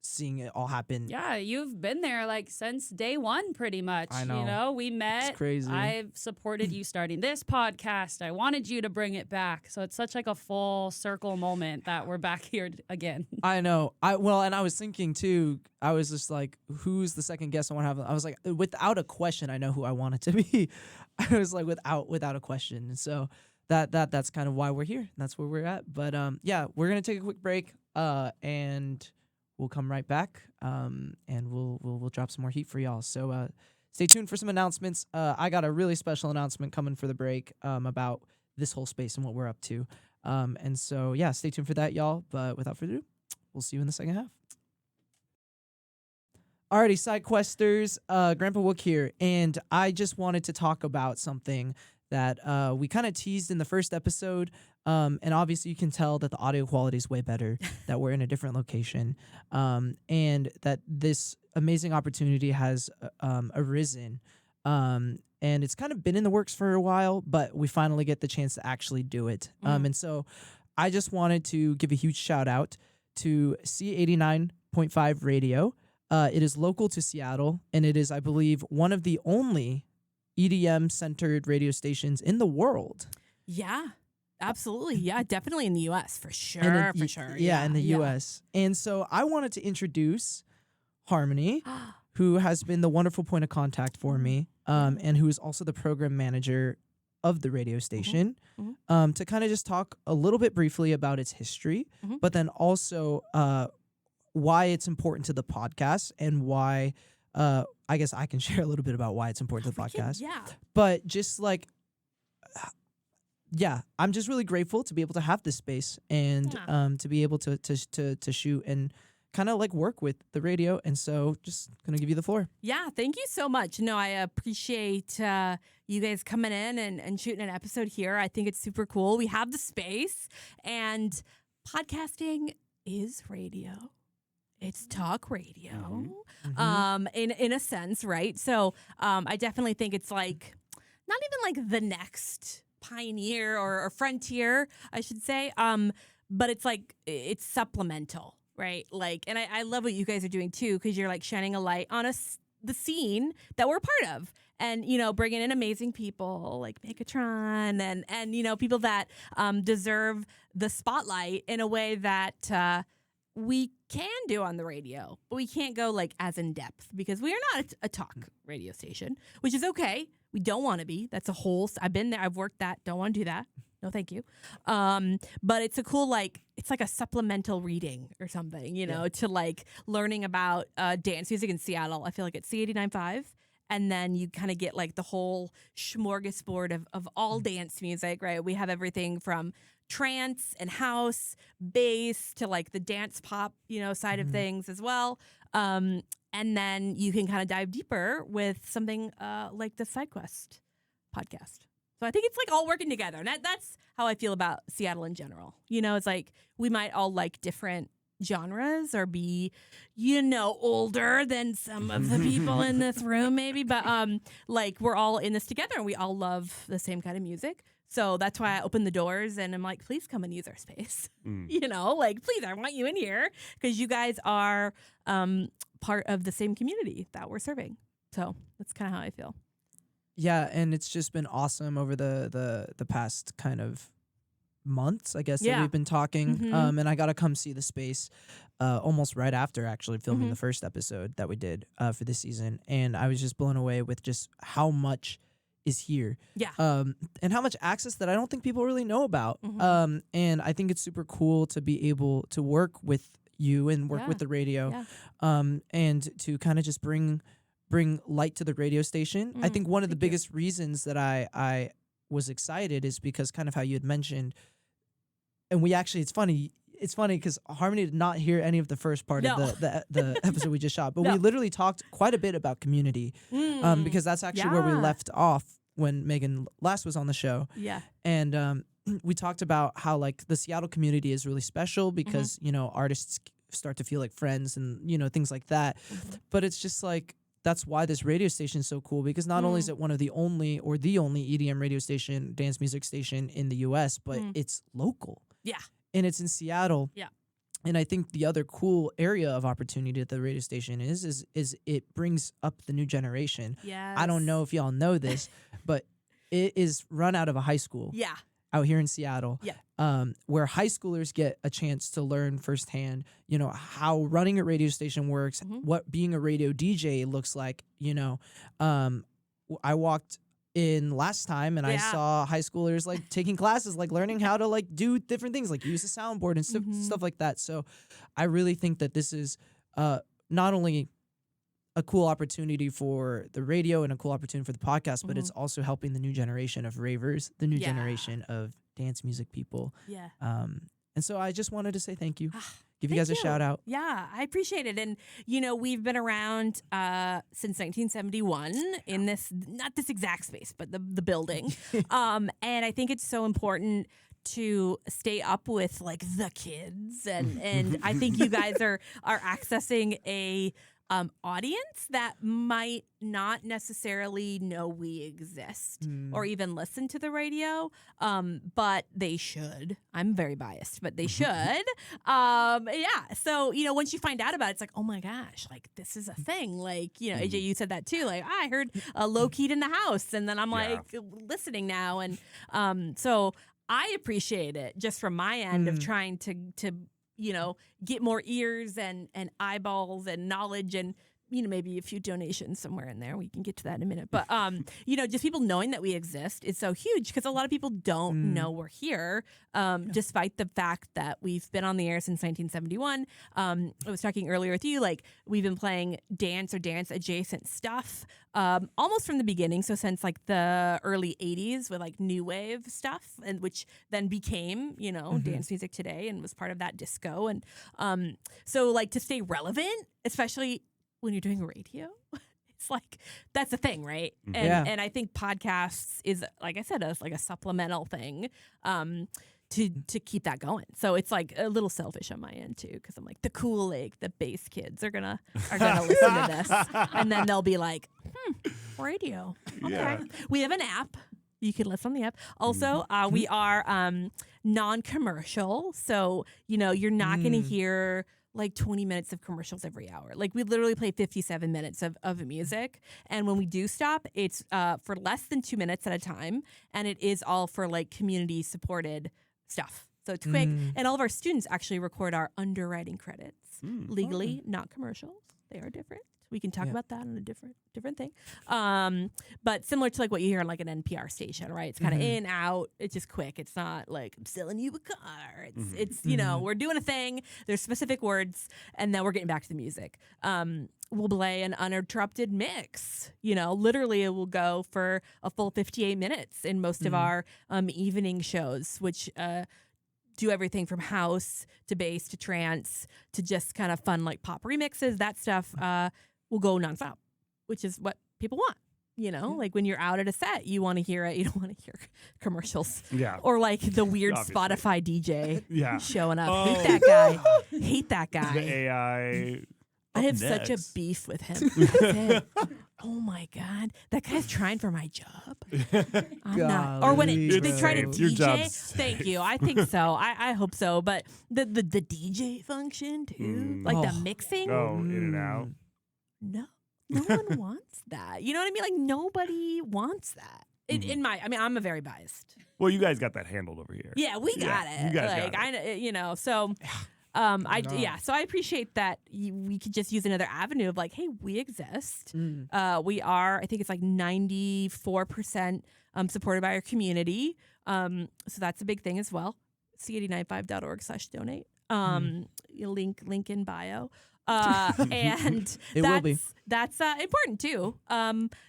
seeing it all happen. Yeah, you've been there like since day one pretty much. I know. You know, we met. It's crazy. I've supported you starting this podcast. I wanted you to bring it back. So it's such like a full circle moment that we're back here again. I know. And I was thinking too, I was just like, who's the second guest I want to have? I was like, without a question, I know who I want it to be. I was like, without a question. And so that's kind of why we're here. That's where we're at. But yeah, we're gonna take a quick break, and we'll come right back, and we'll drop some more heat for y'all. So stay tuned for some announcements. I got a really special announcement coming for the break about this whole space and what we're up to. And so yeah, stay tuned for that, y'all. But without further ado, we'll see you in the second half. Alrighty, side questers, Grandpa Wook here, and I just wanted to talk about something that we kind of teased in the first episode, and obviously you can tell that the audio quality is way better, that we're in a different location, and that this amazing opportunity has arisen, and it's kind of been in the works for a while, but we finally get the chance to actually do it. And so I just wanted to give a huge shout out to C89.5 Radio. It is local to Seattle, and it is, I believe, one of the only EDM-centered radio stations in the world. Yeah, absolutely. Yeah, definitely in the U.S. for sure. Yeah, in the U.S. And so I wanted to introduce Harmony, who has been the wonderful point of contact for me, and who is also the program manager of the radio station, to kind of just talk a little bit briefly about its history, but then also why it's important to the podcast and why I guess I can share a little bit about why it's important to the podcast. Yeah. But just like, yeah, I'm just really grateful to be able to have this space and to be able to shoot and kind of like work with the radio. And so just going to give you the floor. Yeah, thank you so much. No, I appreciate you guys coming in and shooting an episode here. I think it's super cool. We have the space, and podcasting is radio. it's talk radio, Mhm. in a sense, right? So I definitely think it's like not even like the next pioneer or frontier, I should say. But it's like it's supplemental, right? Like, and I love what you guys are doing too, because you're like shining a light on us, the scene that we're part of. And, you know, bringing in amazing people like Megatron and you know, people that deserve the spotlight in a way that we can do on the radio, but we can't go like as in depth because we are not a talk radio station, which is okay. We don't want to be. That's a whole. I've been there. I've worked that. Don't want to do that. No, thank you. But it's a cool it's like a supplemental reading or something, you know, to like learning about dance music in Seattle. I feel like it's C89.5. And then you kind of get like the whole smorgasbord of all dance music, right? We have everything from trance and house, bass to like the dance pop, you know, side of things as well. And then you can kind of dive deeper with something like the SideQuest podcast. So I think it's like all working together. And that's how I feel about Seattle in general. You know, it's like we might all like different genres or be, you know, older than some of the people in this room maybe, but like we're all in this together and we all love the same kind of music. So that's why I open the doors and I'm like, please come and use our space. You know, like, please, I want you in here because you guys are part of the same community that we're serving. So that's kind of how I feel. Yeah, and it's just been awesome over the past kind of months, I guess, that we've been talking. And I got to come see the space almost right after actually filming the first episode that we did for this season. And I was just blown away with just how much is here. Yeah. And how much access that I don't think people really know about. And I think it's super cool to be able to work with you and work with the radio and to kind of just bring light to the radio station. I think one of the biggest reasons that I was excited is because kind of how you had mentioned, and we actually, it's funny because Harmony did not hear any of the first part of the episode we just shot, but we literally talked quite a bit about community because that's actually where we left off when Megan last was on the show. Yeah. And we talked about how like the Seattle community is really special because, you know, artists start to feel like friends and, you know, things like that. But it's just like, that's why this radio station is so cool because not only is it one of the only or the only EDM radio station, dance music station in the US, but it's local. Yeah. And it's in Seattle. Yeah. And I think the other cool area of opportunity that the radio station is it brings up the new generation. Yes. I don't know if y'all know this, but it is run out of a high school. Yeah. Out here in Seattle, Yeah. Where high schoolers get a chance to learn firsthand, you know, how running a radio station works, what being a radio DJ looks like. You know, I walked in last time and I saw high schoolers like taking classes, like learning how to like do different things, like use a soundboard and stuff like that. So I really think that this is not only a cool opportunity for the radio and a cool opportunity for the podcast, but it's also helping the new generation of ravers, the new generation of dance music people. Yeah. And so I just wanted to say thank you. Give you guys a shout out. Yeah, I appreciate it. And, you know, we've been around since 1971 in this, not this exact space, but the building. And I think it's so important to stay up with like the kids. And I think you guys are accessing a audience that might not necessarily know we exist or even listen to the radio, but they should. I'm very biased, but they should. Yeah. So, you know, once you find out about it, it's like, oh my gosh, like this is a thing. Like, you know, AJ, you said that too. Like, I heard Low Keyed in the house, and then I'm like listening now. And so I appreciate it just from my end of trying to you know, get more ears and eyeballs and knowledge and, you know, maybe a few donations somewhere in there. We can get to that in a minute. But, you know, just people knowing that we exist is so huge because a lot of people don't know we're here, despite the fact that we've been on the air since 1971. I was talking earlier with you, like we've been playing dance or dance adjacent stuff almost from the beginning. So since like the early 80s with like new wave stuff, and which then became, you know, dance music today and was part of that disco. And so like to stay relevant, especially when you're doing radio, it's like that's a thing, right? And I think podcasts is, like I said, like a supplemental thing to keep that going. So it's like a little selfish on my end too, because I'm like the cool the bass kids are gonna listen to this, and then they'll be like, radio. Okay, Yeah. we have an app. You can listen on the app. Also, we are non-commercial, so you're not gonna hear like 20 minutes of commercials every hour. Like we literally play 57 minutes of music. And when we do stop, it's for less than 2 minutes at a time. And it is all for like community supported stuff. So it's quick. And all of our students actually record our underwriting credits legally, not commercials. They are different. We can talk about that on a different thing. But similar to like what you hear on like an NPR station, right? It's kind of in, out. It's just quick. It's not like I'm selling you a car. It's we're doing a thing. There's specific words, and then we're getting back to the music. We'll play an uninterrupted mix. Literally it will go for a full 58 minutes in most of our evening shows, which do everything from house to bass to trance to just kind of fun like pop remixes. That stuff will go nonstop, which is what people want. Like when you're out at a set, you want to hear it. You don't want to hear commercials. Yeah. Or like the weird Obviously. Spotify DJ showing up. Oh. Hate that guy. Hate that guy. The AI. I have such a next. beef with him. That's it. Oh my God. That guy's trying for my job. I'm not. Or when Golly, they try to bro. Your DJ. job's Thank you. I think so. I hope so. But the DJ function too, like the mixing. Oh, in and out. No one wants that. You know what I mean? Like nobody wants that. I'm a very biased. Well, you guys got that handled over here. Yeah, we got it. You guys like got it. So so I appreciate that we could just use another avenue of like, hey, we exist. We are, I think it's like 94% supported by our community. So that's a big thing as well. c895.org/donate. Link in bio. And It will be. That's important too.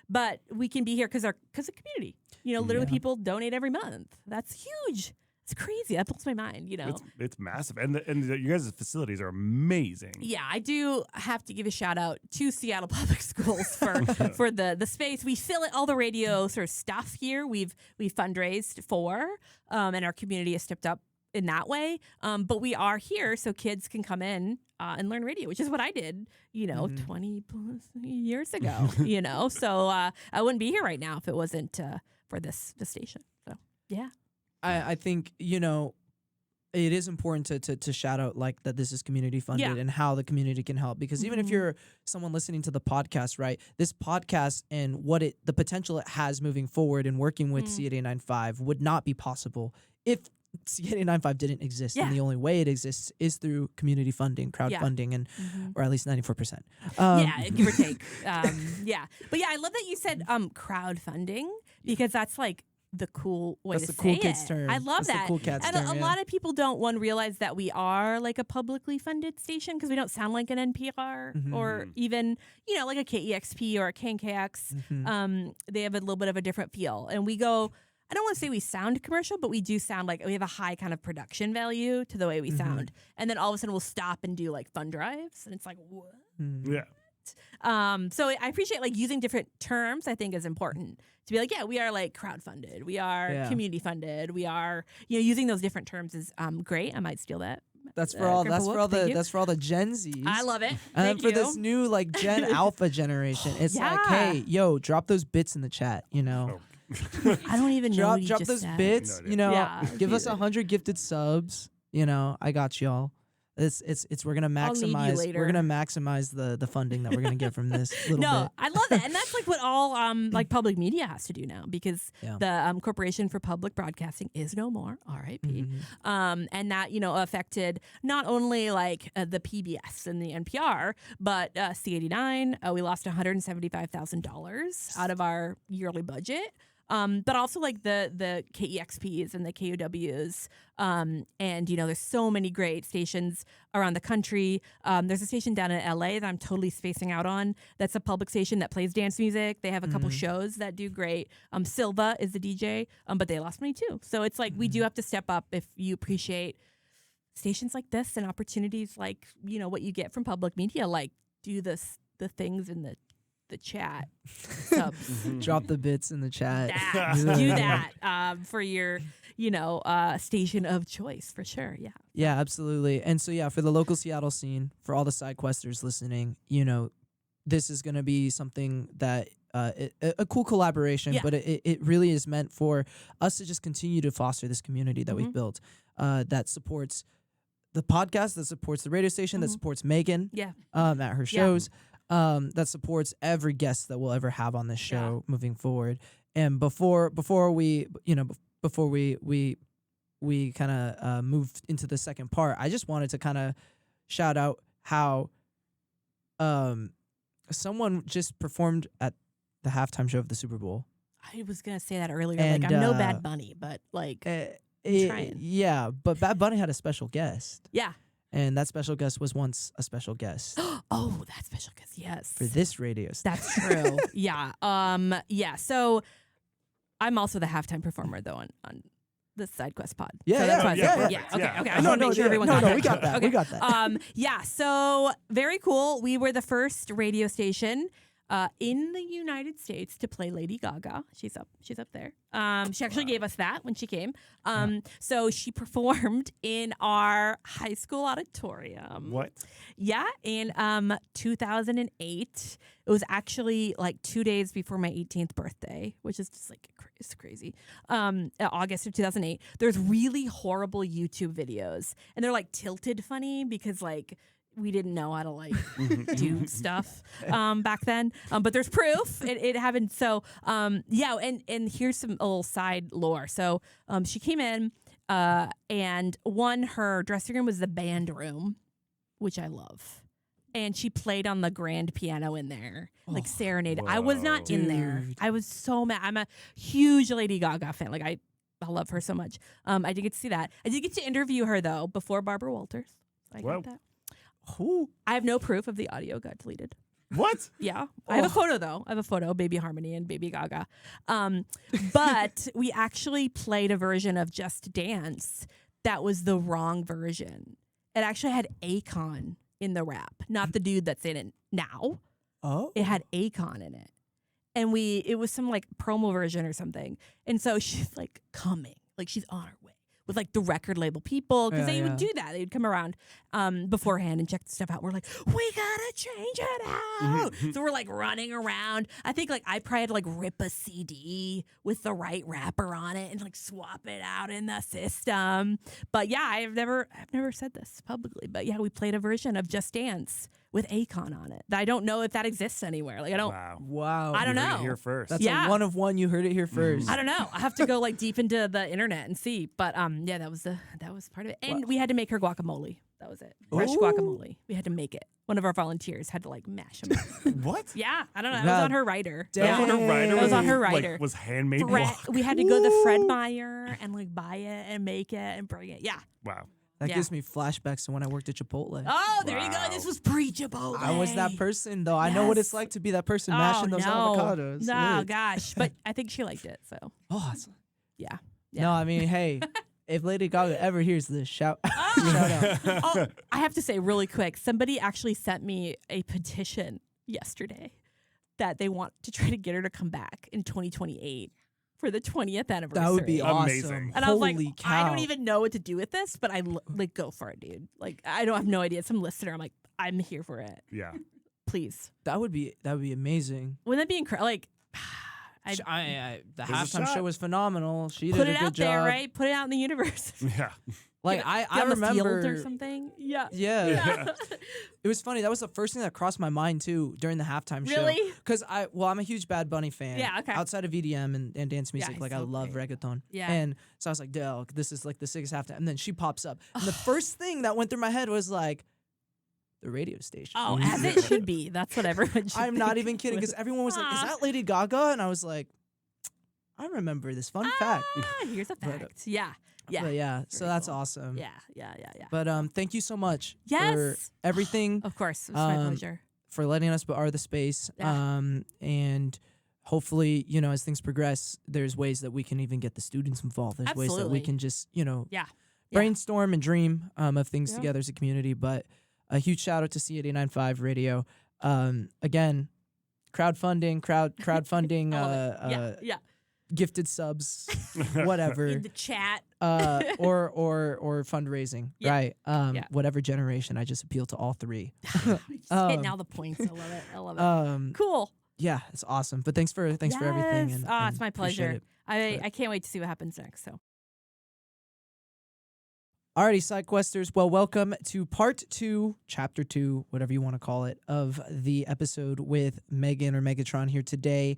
But we can be here because of community. Literally people donate every month. That's huge. It's crazy. That blows my mind. It's massive, and you guys' facilities are amazing. Yeah, I do have to give a shout out to Seattle Public Schools for the space. We fill it all the radio sort of stuff here. We've fundraised for, and our community has stepped up in that way. But we are here so kids can come in and learn radio, which is what I did, 20 plus years ago. So I wouldn't be here right now if it wasn't for this station. So yeah. I think, it is important to shout out like that this is community funded and how the community can help, because even if you're someone listening to the podcast, right, this podcast and the potential it has moving forward and working with C895 would not be possible if C895 didn't exist. And the only way it exists is through community funding, crowdfunding, and or at least 94%. Give or take. But I love that you said crowdfunding, because that's like the cool way That's to the cool say kids it. term. I love That's the that. cool cats And term, a lot of people don't realize that we are like a publicly funded station, because we don't sound like an NPR or even, like a KEXP or a KNKX. They have a little bit of a different feel. And we go, I don't want to say we sound commercial, but we do sound like we have a high kind of production value to the way we sound. And then all of a sudden we'll stop and do like fund drives. And it's like, what? Yeah. So I appreciate like using different terms. I think is important to be like, yeah, we are like crowdfunded, we are community funded, we are, using those different terms is great. I might steal that. That's for all. Grandpa Wook, That's for all the Gen Zs. I love it. And Thank for you. this new like Gen Alpha generation, it's like, hey, yo, drop those bits in the chat. I don't even know. What he drop just those said. bits. No idea. Yeah. Give us 100 gifted subs. I got y'all. We're gonna I'll need you maximize. later. We're gonna maximize the funding that we're gonna get from this little No, bit. I love that, and that's like what all like public media has to do now, because the Corporation for Public Broadcasting is no more, R.I.P. And that affected not only like the PBS and the NPR, but C89. We lost $175,000 out of our yearly budget. But also like the KEXPs and the KUWs. And, there's so many great stations around the country. There's a station down in LA that I'm totally spacing out on. That's a public station that plays dance music. They have a couple shows that do great. Silva is the DJ, but they lost money too. So it's like we do have to step up if you appreciate stations like this and opportunities like, what you get from public media, like do the things in the chat subs. Drop the bits in the chat. Do that for your station of choice for sure. Yeah. Yeah, absolutely. And so, yeah, for the local Seattle scene, for all the side questers listening, this is going to be something that a cool collaboration, Yeah. but it really is meant for us to just continue to foster this community that we've built that supports the podcast, that supports the radio station, that supports Megan Yeah. at her shows, that supports every guest that we'll ever have on this show moving forward. And before we kind of move into the second part, I just wanted to kind of shout out how someone just performed at the halftime show of the Super Bowl. I was gonna say that earlier. And, I'm no Bad Bunny, but trying. Yeah, but Bad Bunny had a special guest, yeah. and that special guest was once a special guest Oh, that special guest. Yes. for this radio station. That's true. Yeah. Yeah. So I'm also the halftime performer though on the Side Quest pod. Yeah, So that's yeah, why I yeah, said- yeah. yeah. Okay. Yeah. Okay. I just want to make sure everyone got that. we got that. Okay. We got that. Yeah. So very cool. We were the first radio station in the United States to play Lady Gaga. She's up there. She actually gave us that when she came. So she performed in our high school auditorium. What? Yeah, in 2008. It was actually like 2 days before my 18th birthday, which is just like it's crazy. August of 2008. There's really horrible YouTube videos, and they're like tilted funny because like we didn't know how to like do stuff back then. But there's proof it happened. So yeah, and here's some little side lore. So she came in and her dressing room was the band room, which I love. And she played on the grand piano in there, like serenade. I was not in there. Dude. I was so mad. I'm a huge Lady Gaga fan. Like I love her so much. I did get to see that. I did get to interview her though before Barbara Walters. I Whoa. got that. Who? I have no proof of the audio got deleted. What? Yeah. I have a photo though. I have a photo of Baby Harmony and Baby Gaga. But we actually played a version of Just Dance that was the wrong version. It actually had Akon in the rap, not the dude that's in it now. Oh, It had Akon in it. And it was some like promo version or something. And so she's like coming, like she's on her way with like the record label people because they would do that. They would come around beforehand and check the stuff out. We're like, we gotta change it out. So we're like running around. I think like I probably had to like rip a CD with the right wrapper on it and like swap it out in the system. But yeah, I've never said this publicly, but yeah, we played a version of Just Dance with Akon on it. I don't know if that exists anywhere. Like I don't. Wow. wow. I don't You heard it know. here first. That's Yeah. a one of one. You heard it here first. I don't know. I have to go like deep into the internet and see. But yeah, that was part of it. And we had to make her guacamole. That was it. Fresh Ooh. guacamole. We had to make it. One of our volunteers had to like mash them. What? Yeah, I don't know. It was God on her rider. damn. That was on her rider. That was on her like, rider. was handmade. We had to go to Fred Meyer and like buy it and make it and bring it. Yeah. Wow. That Yeah. gives me flashbacks to when I worked at Chipotle. Oh, there you go. Wow. This was pre-Chipotle. I was that person, though. I know what it's Yes. like to be that person mashing those avocados. No, Ugh. gosh. But I think she liked it. So Oh, it's- yeah. No, I mean, hey, if Lady Gaga ever hears this, shout out. Oh, I have to say really quick, somebody actually sent me a petition yesterday that they want to try to get her to come back in 2028 for the 20th anniversary. That would be awesome. Amazing. And I was Holy like, cow. I don't even know what to do with this, but like go for it, dude. Like I don't have no idea. Some listener, I'm like, I'm here for it. Yeah. Please. That would be amazing. Wouldn't that be incredible? Like The There's a halftime shot. show was phenomenal. She put did a it good out job. there, right? Put it out in the universe. Yeah. Like Get I on the field remember or something. Yeah. Yeah. It was funny. That was the first thing that crossed my mind too during the halftime show. Really? Because I'm a huge Bad Bunny fan. Yeah, okay. Outside of EDM and dance music, he's like I so love great. reggaeton. Yeah. And so I was like, Dale, this is like the sickest halftime. And then she pops up. And the first thing that went through my head was like, the radio station. Oh, as it should be. That's what everyone should I'm not think. even kidding, because everyone was like, is Aw. that Lady Gaga? And I was like, I remember this fun fact. Here's a But, fact. Yeah. Yeah. But yeah, so Very that's cool. awesome. Yeah. But thank you so much for Yes. everything, Of course. It's my Um, pleasure. for letting us are the space. Yeah. And hopefully, as things progress, there's ways that we can even get the students involved. There's ways that we Absolutely. can just, Yeah. Yeah. brainstorm and dream of things Yeah. together as a community. But a huge shout out to C89.5 Radio. Again, crowdfunding. I love it. Yeah. gifted subs, whatever, In the chat. or fundraising, Yeah. right? Yeah. Whatever generation. I just appeal to all three. Just hitting all the points. I love it. I love it. Cool. Yeah, it's awesome. But thanks for everything. Yes. And, It's my appreciate pleasure. it. I can't wait to see what happens next. So. Alrighty, side questers. Well, welcome to part 2, chapter 2, whatever you want to call it, of the episode with Megan or Megatron here today.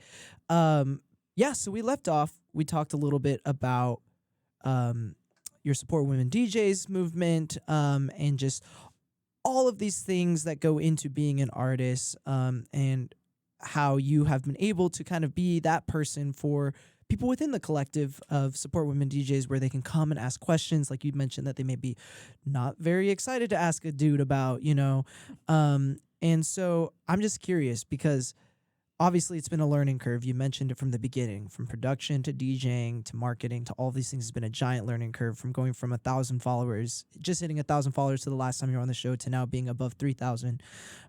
So we left off. We talked a little bit about your Support Women DJs movement, and just all of these things that go into being an artist, and how you have been able to kind of be that person for people within the collective of Support Women DJs, where they can come and ask questions, like you mentioned, that they may be not very excited to ask a dude about, and so I'm just curious, because obviously it's been a learning curve. You mentioned it from the beginning, from production to DJing to marketing to all these things has been a giant learning curve, from going from 1,000 followers, just hitting 1,000 followers to the last time you were on the show, to now being above 3,000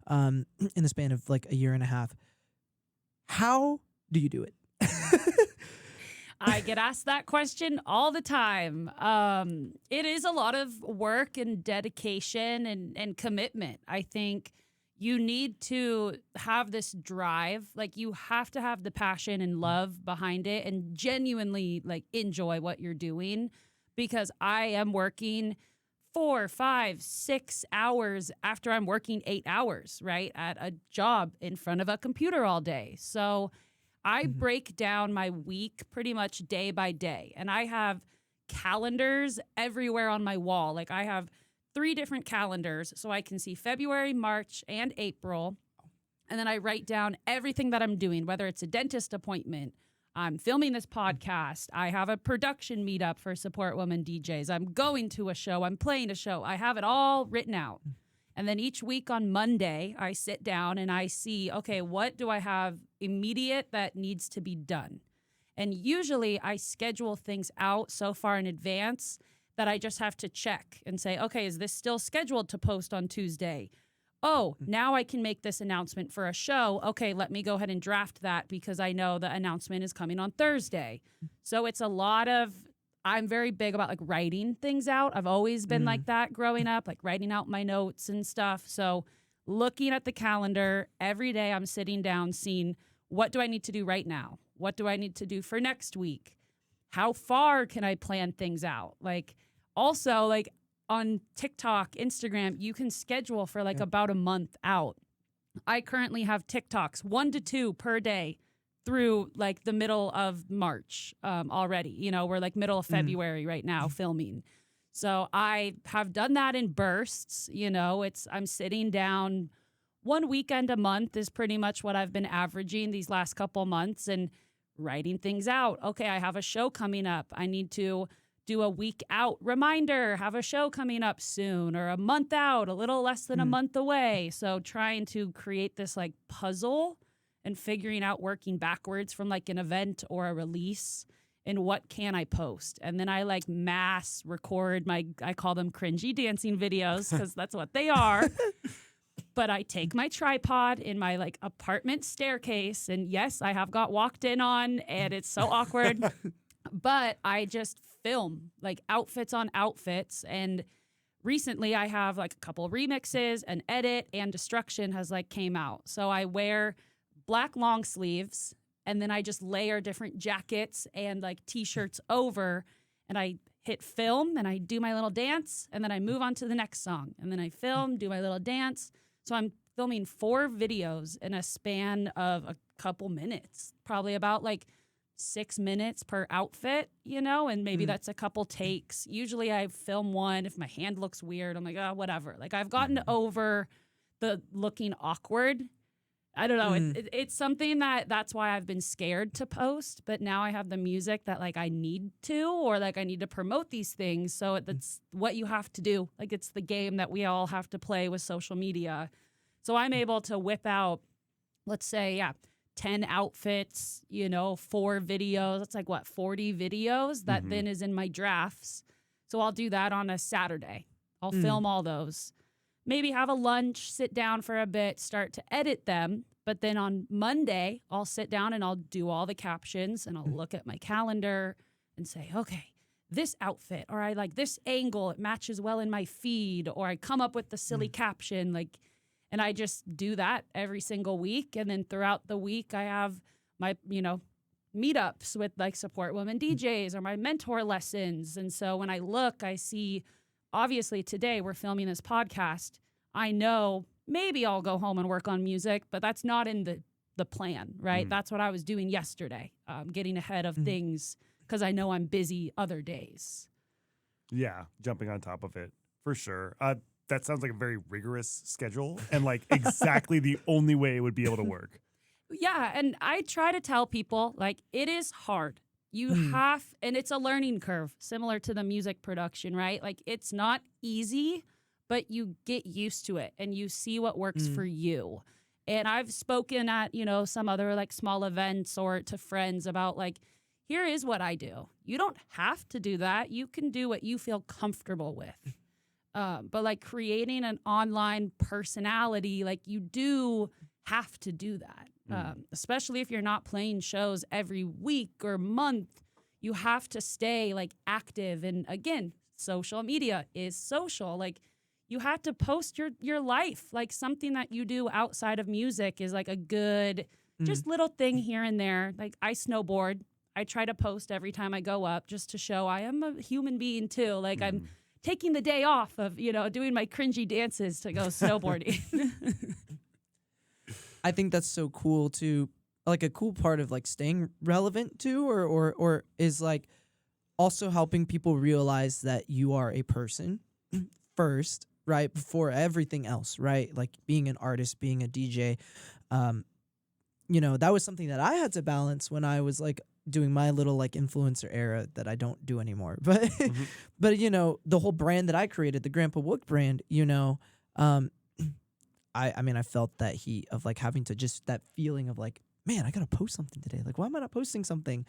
in the span of like a year and a half. How do you do it? I get asked that question all the time. It is a lot of work and dedication and commitment. I think you need to have this drive. Like, you have to have the passion and love behind it and genuinely like enjoy what you're doing, because I am working 4, 5, 6 hours after I'm working 8 hours, right, at a job in front of a computer all day. So I break down my week pretty much day by day, and I have calendars everywhere on my wall. Like, I have 3 different calendars so I can see February, March, and April. And then I write down everything that I'm doing, whether it's a dentist appointment, I'm filming this podcast, I have a production meetup for Support Women DJs, I'm going to a show, I'm playing a show. I have it all written out. And then each week on Monday, I sit down and I see, okay, what do I have immediate that needs to be done? And usually I schedule things out so far in advance that I just have to check and say, okay, is this still scheduled to post on Tuesday? Oh, now I can make this announcement for a show. Okay, let me go ahead and draft that because I know the announcement is coming on Thursday. So it's a lot of, I'm very big about like writing things out. I've always been like that growing up, like writing out my notes and stuff. So looking at the calendar every day, I'm sitting down seeing, what do I need to do right now? What do I need to do for next week? How far can I plan things out? Like, also, like on TikTok, Instagram, you can schedule for like about a month out. I currently have TikToks, 1 to 2 per day through like the middle of March already. You know, we're like middle of February right now filming. So I have done that in bursts. You know, I'm sitting down 1 weekend a month is pretty much what I've been averaging these last couple months, and writing things out. Okay, I have a show coming up. I need to do a week out reminder, have a show coming up soon, or a month out, a little less than a month away. So trying to create this like puzzle and figuring out, working backwards from like an event or a release, and what can I post? And then I like mass record I call them cringy dancing videos because that's what they are. But I take my tripod in my like apartment staircase, and yes, I have got walked in on, and it's so awkward, but I just film like outfits on outfits. And recently I have like a couple remixes, an edit, and Destruction has like came out. So I wear black long sleeves, and then I just layer different jackets and like t-shirts over, and I hit film and I do my little dance, and then I move on to the next song, and then I film, do my little dance. So I'm filming 4 videos in a span of a couple minutes, probably about like 6 minutes per outfit, you know, and maybe that's a couple takes. Usually I film one. If my hand looks weird, I'm like, oh, whatever. Like, I've gotten over the looking awkward. I don't know. It's something that's why I've been scared to post, but now I have the music that like I need to, or like I need to promote these things. So that's what you have to do. Like, it's the game that we all have to play with social media. So I'm able to whip out, let's say, 10 outfits, you know, 4 videos. That's like, what, 40 videos that then is in my drafts. So I'll do that on a Saturday. I'll film all those. Maybe have a lunch, sit down for a bit, start to edit them. But then on Monday, I'll sit down and I'll do all the captions and I'll look at my calendar and say, okay, this outfit, or I like this angle, it matches well in my feed, or I come up with the silly caption, like, and I just do that every single week. And then throughout the week, I have my, meetups with like support women DJs or my mentor lessons. And so when I look, I see, obviously today we're filming this podcast. I know maybe I'll go home and work on music, but that's not in the plan, right? That's what I was doing yesterday, getting ahead of things because I know I'm busy other days. Yeah, jumping on top of it for sure. That sounds like a very rigorous schedule and like exactly the only way it would be able to work. Yeah, and I try to tell people, like, it is hard. You have, and it's a learning curve, similar to the music production, right? Like, it's not easy, but you get used to it and you see what works for you. And I've spoken at, some other like small events or to friends about like, here is what I do. You don't have to do that. You can do what you feel comfortable with. But like creating an online personality, like you do have to do that. Especially if you're not playing shows every week or month, you have to stay like active. And again, social media is social. Like you have to post your life. Like something that you do outside of music is like a good, just little thing here and there. Like I snowboard. I try to post every time I go up just to show I am a human being too. Like I'm taking the day off of, doing my cringy dances to go snowboarding. I think that's so cool too. Like a cool part of like staying relevant too, or is like also helping people realize that you are a person first, right? Before everything else, right? Like being an artist, being a DJ. That was something that I had to balance when I was like doing my little like influencer era that I don't do anymore. But but the whole brand that I created, the Grandpa Wook brand, I felt that heat of like having to just that feeling of like, man, I gotta post something today. Like, why am I not posting something?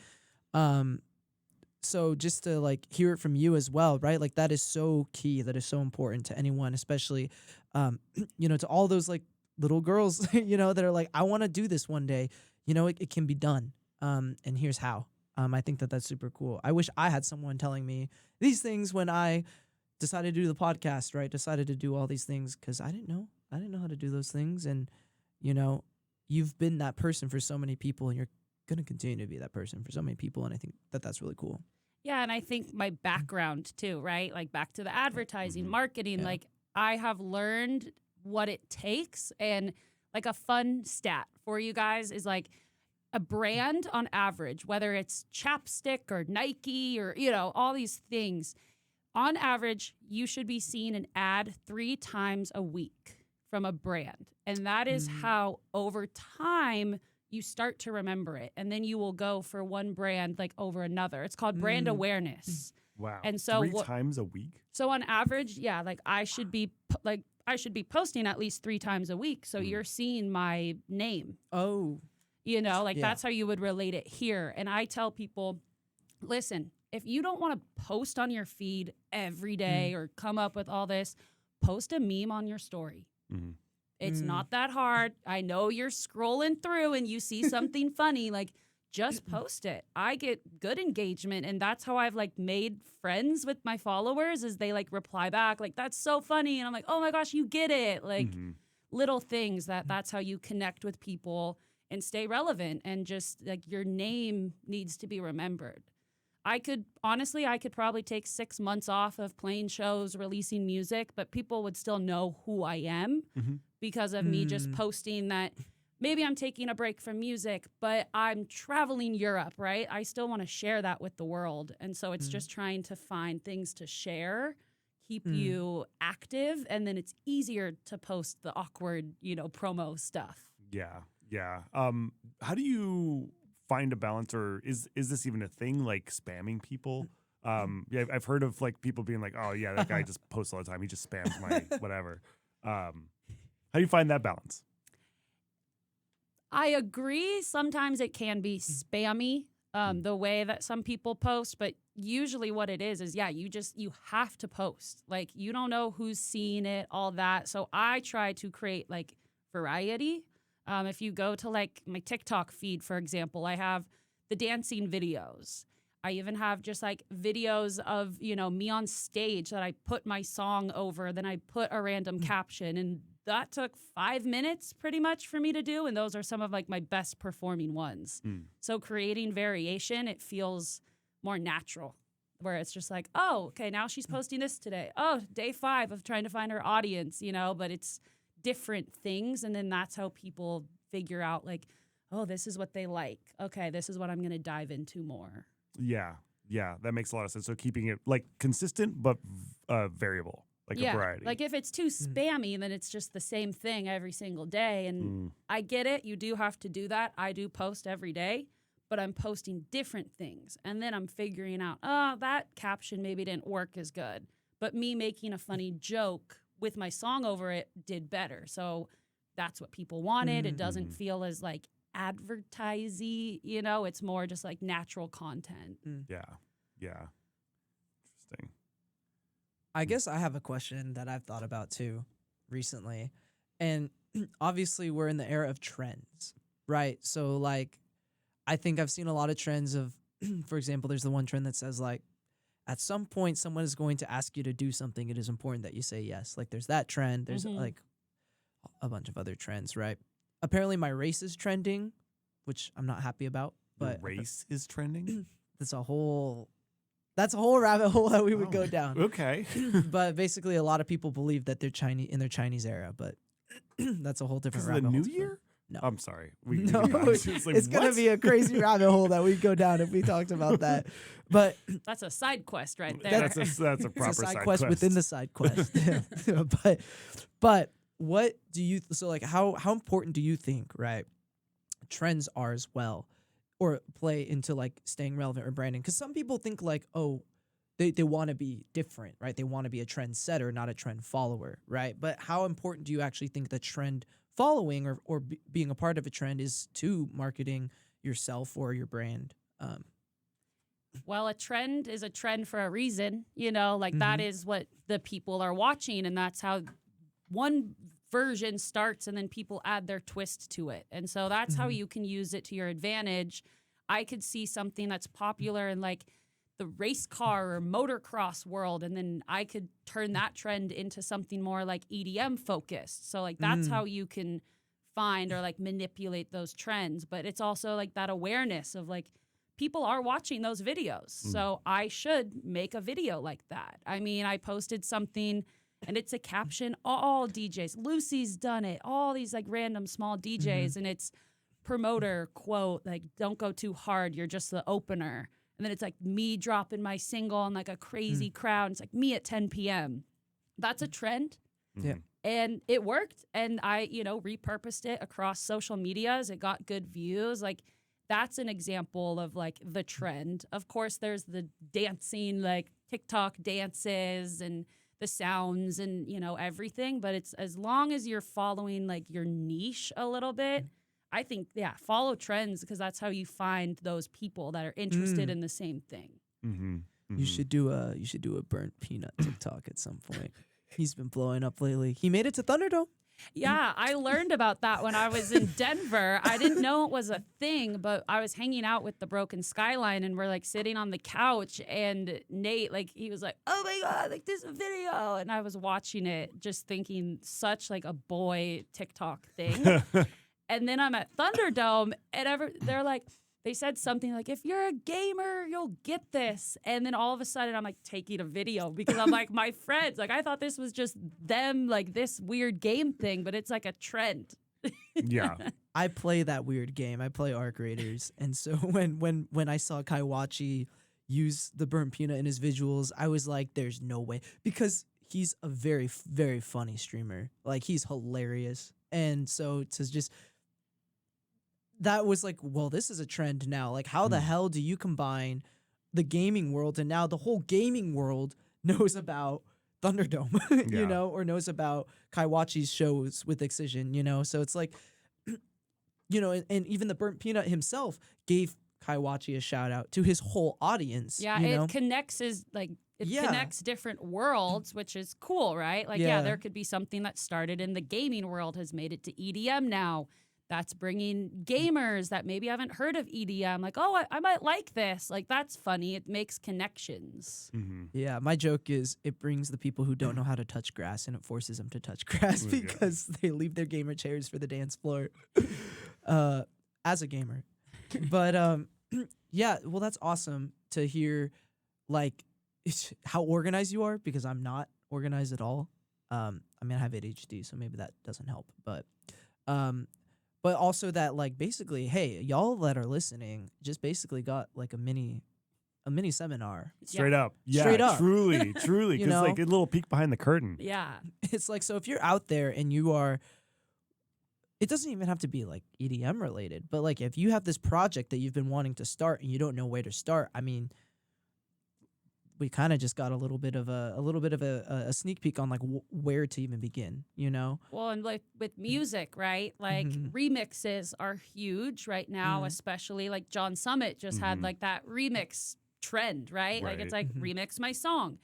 So just to like hear it from you as well, right? Like that is so key. That is so important to anyone, especially, to all those like little girls, that are like, I want to do this one day. It can be done. And here's how. I think that that's super cool. I wish I had someone telling me these things when I decided to do the podcast, right? Decided to do all these things because I didn't know how to do those things. And, you've been that person for so many people and you're going to continue to be that person for so many people. And I think that that's really cool. Yeah, and I think my background too, right? Like back to the advertising, marketing, like I have learned what it takes. And like a fun stat for you guys is like a brand on average, whether it's chapstick or Nike or, all these things, on average, you should be seeing an ad 3 times a week from a brand. And that is how over time you start to remember it. And then you will go for one brand like over another. It's called brand awareness. Wow. And so 3 times a week? So on average, yeah, like I should be posting at least 3 times a week. So you're seeing my name. Oh. That's how you would relate it here. And I tell people, listen, if you don't want to post on your feed every day or come up with all this, post a meme on your story. It's not that hard. I know you're scrolling through and you see something funny, like just post it. I get good engagement, and that's how I've like made friends with my followers is they like reply back like, that's so funny. And I'm like, oh my gosh, you get it. Like little things that's how you connect with people and stay relevant, and just like your name needs to be remembered. I could probably take 6 months off of playing shows, releasing music, but people would still know who I am because of me just posting that maybe I'm taking a break from music, but I'm traveling Europe, right? I still want to share that with the world. And so it's just trying to find things to share, keep you active, and then it's easier to post the awkward, promo stuff. Yeah. Yeah. How do you find a balance, or is this even a thing, like spamming people? Yeah, I've heard of like people being like, oh yeah, that guy just posts all the time. He just spams my whatever. How do you find that balance? I agree. Sometimes it can be spammy, the way that some people post, but usually what it is, yeah, you have to post. Like you don't know who's seeing it, all that. So I try to create like variety. If you go to like my TikTok feed, for example, I have the dancing videos. I even have just like videos of, you know, me on stage that I put my song over, then I put a random caption. And that took 5 minutes pretty much for me to do. And those are some of like my best performing ones. So creating variation, it feels more natural, where it's just like, oh, okay, now she's posting this today. Oh, day 5 of trying to find her audience, you know, but it's different things. And then that's how people figure out like, oh, this is what they like. Okay, this is what I'm going to dive into more. Yeah, that makes a lot of sense. So keeping it like consistent but variable, like a variety. Like if it's too spammy, then it's just the same thing every single day. And I get it. You do have to do that. I do post every day, but I'm posting different things. And then I'm figuring out, oh, that caption maybe didn't work as good. But me making a funny joke with my song over it did better. So that's what people wanted. It doesn't feel as like advertisey, you know, it's more just like natural content. Yeah. Interesting. I guess I have a question that I've thought about too recently. And obviously we're in the era of trends, right? So like I think I've seen a lot of trends of, for example, there's the one trend that says like, at some point someone is going to ask you to do something. It is important that you say yes. Like there's that trend. There's like a bunch of other trends, right? Apparently my race is trending, which I'm not happy about. But Your race is trending? that's a whole rabbit hole that we would go down. Okay. But basically a lot of people believe that they're Chinese in their Chinese era, but that's a whole different rabbit the hole. new year? No. I'm sorry. No, it's it's going to be a crazy rabbit hole that we go down if we talked about that. But That's a side quest right there. That's a proper it's a side quest within the side quest. but what do you so like how important do you think, right, trends are as well, or play into like staying relevant or branding? Because some people think like, oh, they want to be different, right? They want to be a trend setter, not a trend follower, right? But how important do you actually think that trend following or being a part of a trend is to marketing yourself or your brand? Well, a trend is a trend for a reason, you know, like that is what the people are watching, and that's how one version starts, and then people add their twist to it. And so that's how you can use it to your advantage. I could see something that's popular in like the race car or motocross world, and then I could turn that trend into something more like EDM focused. So like that's how you can find or like manipulate those trends. But it's also like that awareness of like people are watching those videos. So I should make a video like that. I mean, I posted something and it's a caption, all DJs, Lucy's done it, all these like random small DJs, and it's promoter quote, like, don't go too hard, you're just the opener. And then it's like me dropping my single and like a crazy crowd. It's like me at 10 p.m. That's a trend. Yeah. And it worked. And I, you know, repurposed it across social medias. It got good views. Like that's an example of like the trend. Of course, there's the dancing, like TikTok dances and the sounds and, you know, everything. But it's as long as you're following like your niche a little bit, I think, yeah, follow trends because that's how you find those people that are interested in the same thing. You should do a burnt peanut TikTok at some point. He's been blowing up lately. He made it to Thunderdome. Yeah, I learned about that when I was in Denver. I didn't know it was a thing, but I was hanging out with the Broken Skyline and we're like sitting on the couch and Nate, like he was like, oh my God, like this is a video. And I was watching it just thinking such like a boy TikTok thing. And then I'm at Thunderdome and they're like, they said something like, if you're a gamer, you'll get this. And then all of a sudden I'm like taking a video because I'm like, my friends, like I thought this was just them, like this weird game thing, but it's like a trend. Yeah. I play that weird game. I play Arc Raiders. And so when I saw Kaiwachi use the burnt peanut in his visuals, I was like, there's no way. Because he's a very, very funny streamer. Like he's hilarious. And so to just... that was like, well, this is a trend now. Like, how the hell do you combine the gaming world and now the whole gaming world knows about Thunderdome, you know, or knows about Kaiwachi's shows with Excision, you know? So it's like, you know, and even the Burnt Peanut himself gave Kaiwachi a shout out to his whole audience. Yeah, you know? it connects connects different worlds, which is cool, right? Like, yeah, there could be something that started in the gaming world has made it to EDM now. That's bringing gamers that maybe haven't heard of EDM. Like, oh, I might like this. Like, that's funny. It makes connections. Mm-hmm. Yeah, my joke is it brings the people who don't know how to touch grass and it forces them to touch grass Oh, yeah. because they leave their gamer chairs for the dance floor. As a gamer, but yeah, well, that's awesome to hear, like how organized you are because I'm not organized at all. I mean, I have ADHD, so maybe that doesn't help, but also that like basically, hey, y'all that are listening just basically got like a mini seminar. Straight up. Yeah, Straight up. Truly, You because know? like a little peek behind the curtain. Yeah. It's like, so if you're out there and you are, it doesn't even have to be like EDM related, but like if you have this project that you've been wanting to start and you don't know where to start, I mean, we kind of just got a little bit of a sneak peek on like where to even begin, you know? Well, and like with music, right? Like Mhm. remixes are huge right now, Mhm. especially like John Summit just had Mhm. like that remix trend, right? Like it's Right. like Mhm. remix my song.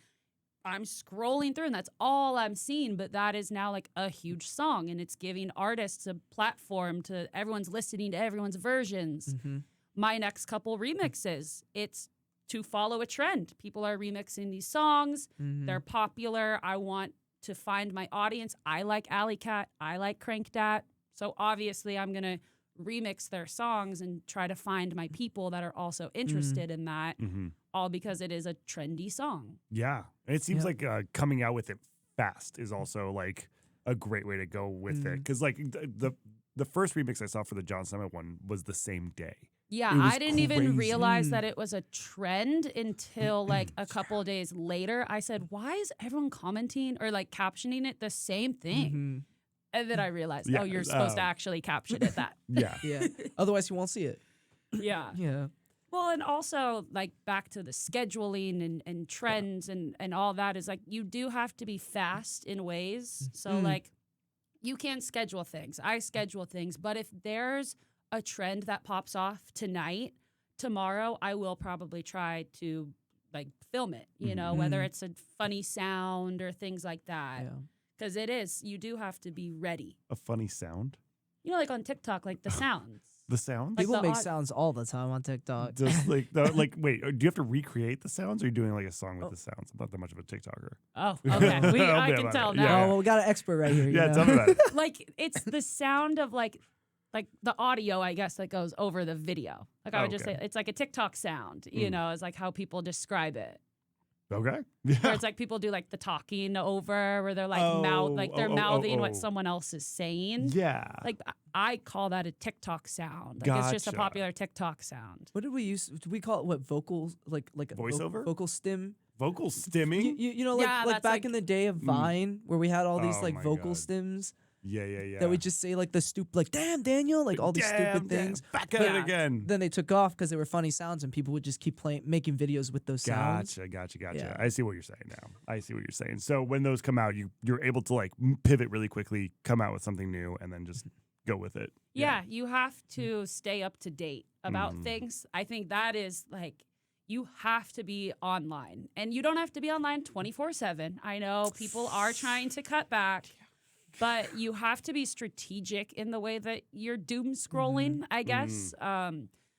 I'm scrolling through and that's all I'm seeing, but that is now like a huge song and it's giving artists a platform to everyone's listening to everyone's versions. Mm-hmm. My next couple remixes, it's to follow a trend. People are remixing these songs. Mm-hmm. They're popular. I want to find my audience. I like Alley Cat. I like Crank Dat. So obviously I'm going to remix their songs and try to find my people that are also interested in that, Mm-hmm. all because it is a trendy song. Yeah. And it seems Yeah. like coming out with it fast is also like a great way to go with it. Because like the first remix I saw for the John Summit one was the same day. Yeah, It was I didn't even crazy. realize Mm. that it was a trend until like a couple of days later. I said, why is everyone commenting or like captioning it the same thing? Mm-hmm. And then I realized, Yeah, oh, you're supposed to actually caption it that. Yeah. Yeah. Otherwise, you won't see it. Yeah. Yeah. Well, and also like back to the scheduling and trends and all that is like you do have to be fast in ways. So Mm. like you can schedule things. I schedule things, but if there's a trend that pops off tonight, tomorrow I will probably try to like film it, you know, whether Mhm. it's a funny sound or things like that. Yeah. Because it is, you do have to be ready. A funny sound. You know, like on TikTok, like the sounds. The sound? Like People the make odd- sounds all the time on TikTok. Just like like wait, do you have to recreate the sounds or are you doing like a song with the sounds? I'm not that much of a TikToker. Oh, okay. Tell I me can about tell it. now. Yeah. Oh, well, we got an expert right here. you Yeah, know? tell me about it. Like it's the sound of like the audio, I guess, that goes over the video. Like I would just Okay. say it's like a TikTok sound, you know, is like how people describe it. Okay. Where Yeah. it's like people do like the talking over where they're like they're Oh, mouthing oh. what someone else is saying. Yeah. Like I call that a TikTok sound. Like it's just a Gotcha. popular TikTok sound. What did we use? Did we call it what vocals like a Voiceover? vocal stim? Vocal stimming? You know like Yeah, like that's back like- in the day of Vine where we had all these Oh like my vocal God. stims Yeah. that would just say like the like damn Daniel, like all these stupid things. Back at Yeah. it again. Then they took off because they were funny sounds and people would just keep making videos with those sounds. Gotcha. Yeah. I see what you're saying now. I see what you're saying. So when those come out, you're able to like pivot really quickly, come out with something new, and then just go with it. Yeah, you have to stay up to date about Mhm. things. I think that is like you have to be online. And you don't have to be online 24/7. I know people are trying to cut back, but you have to be strategic in the way that you're doom scrolling, I guess.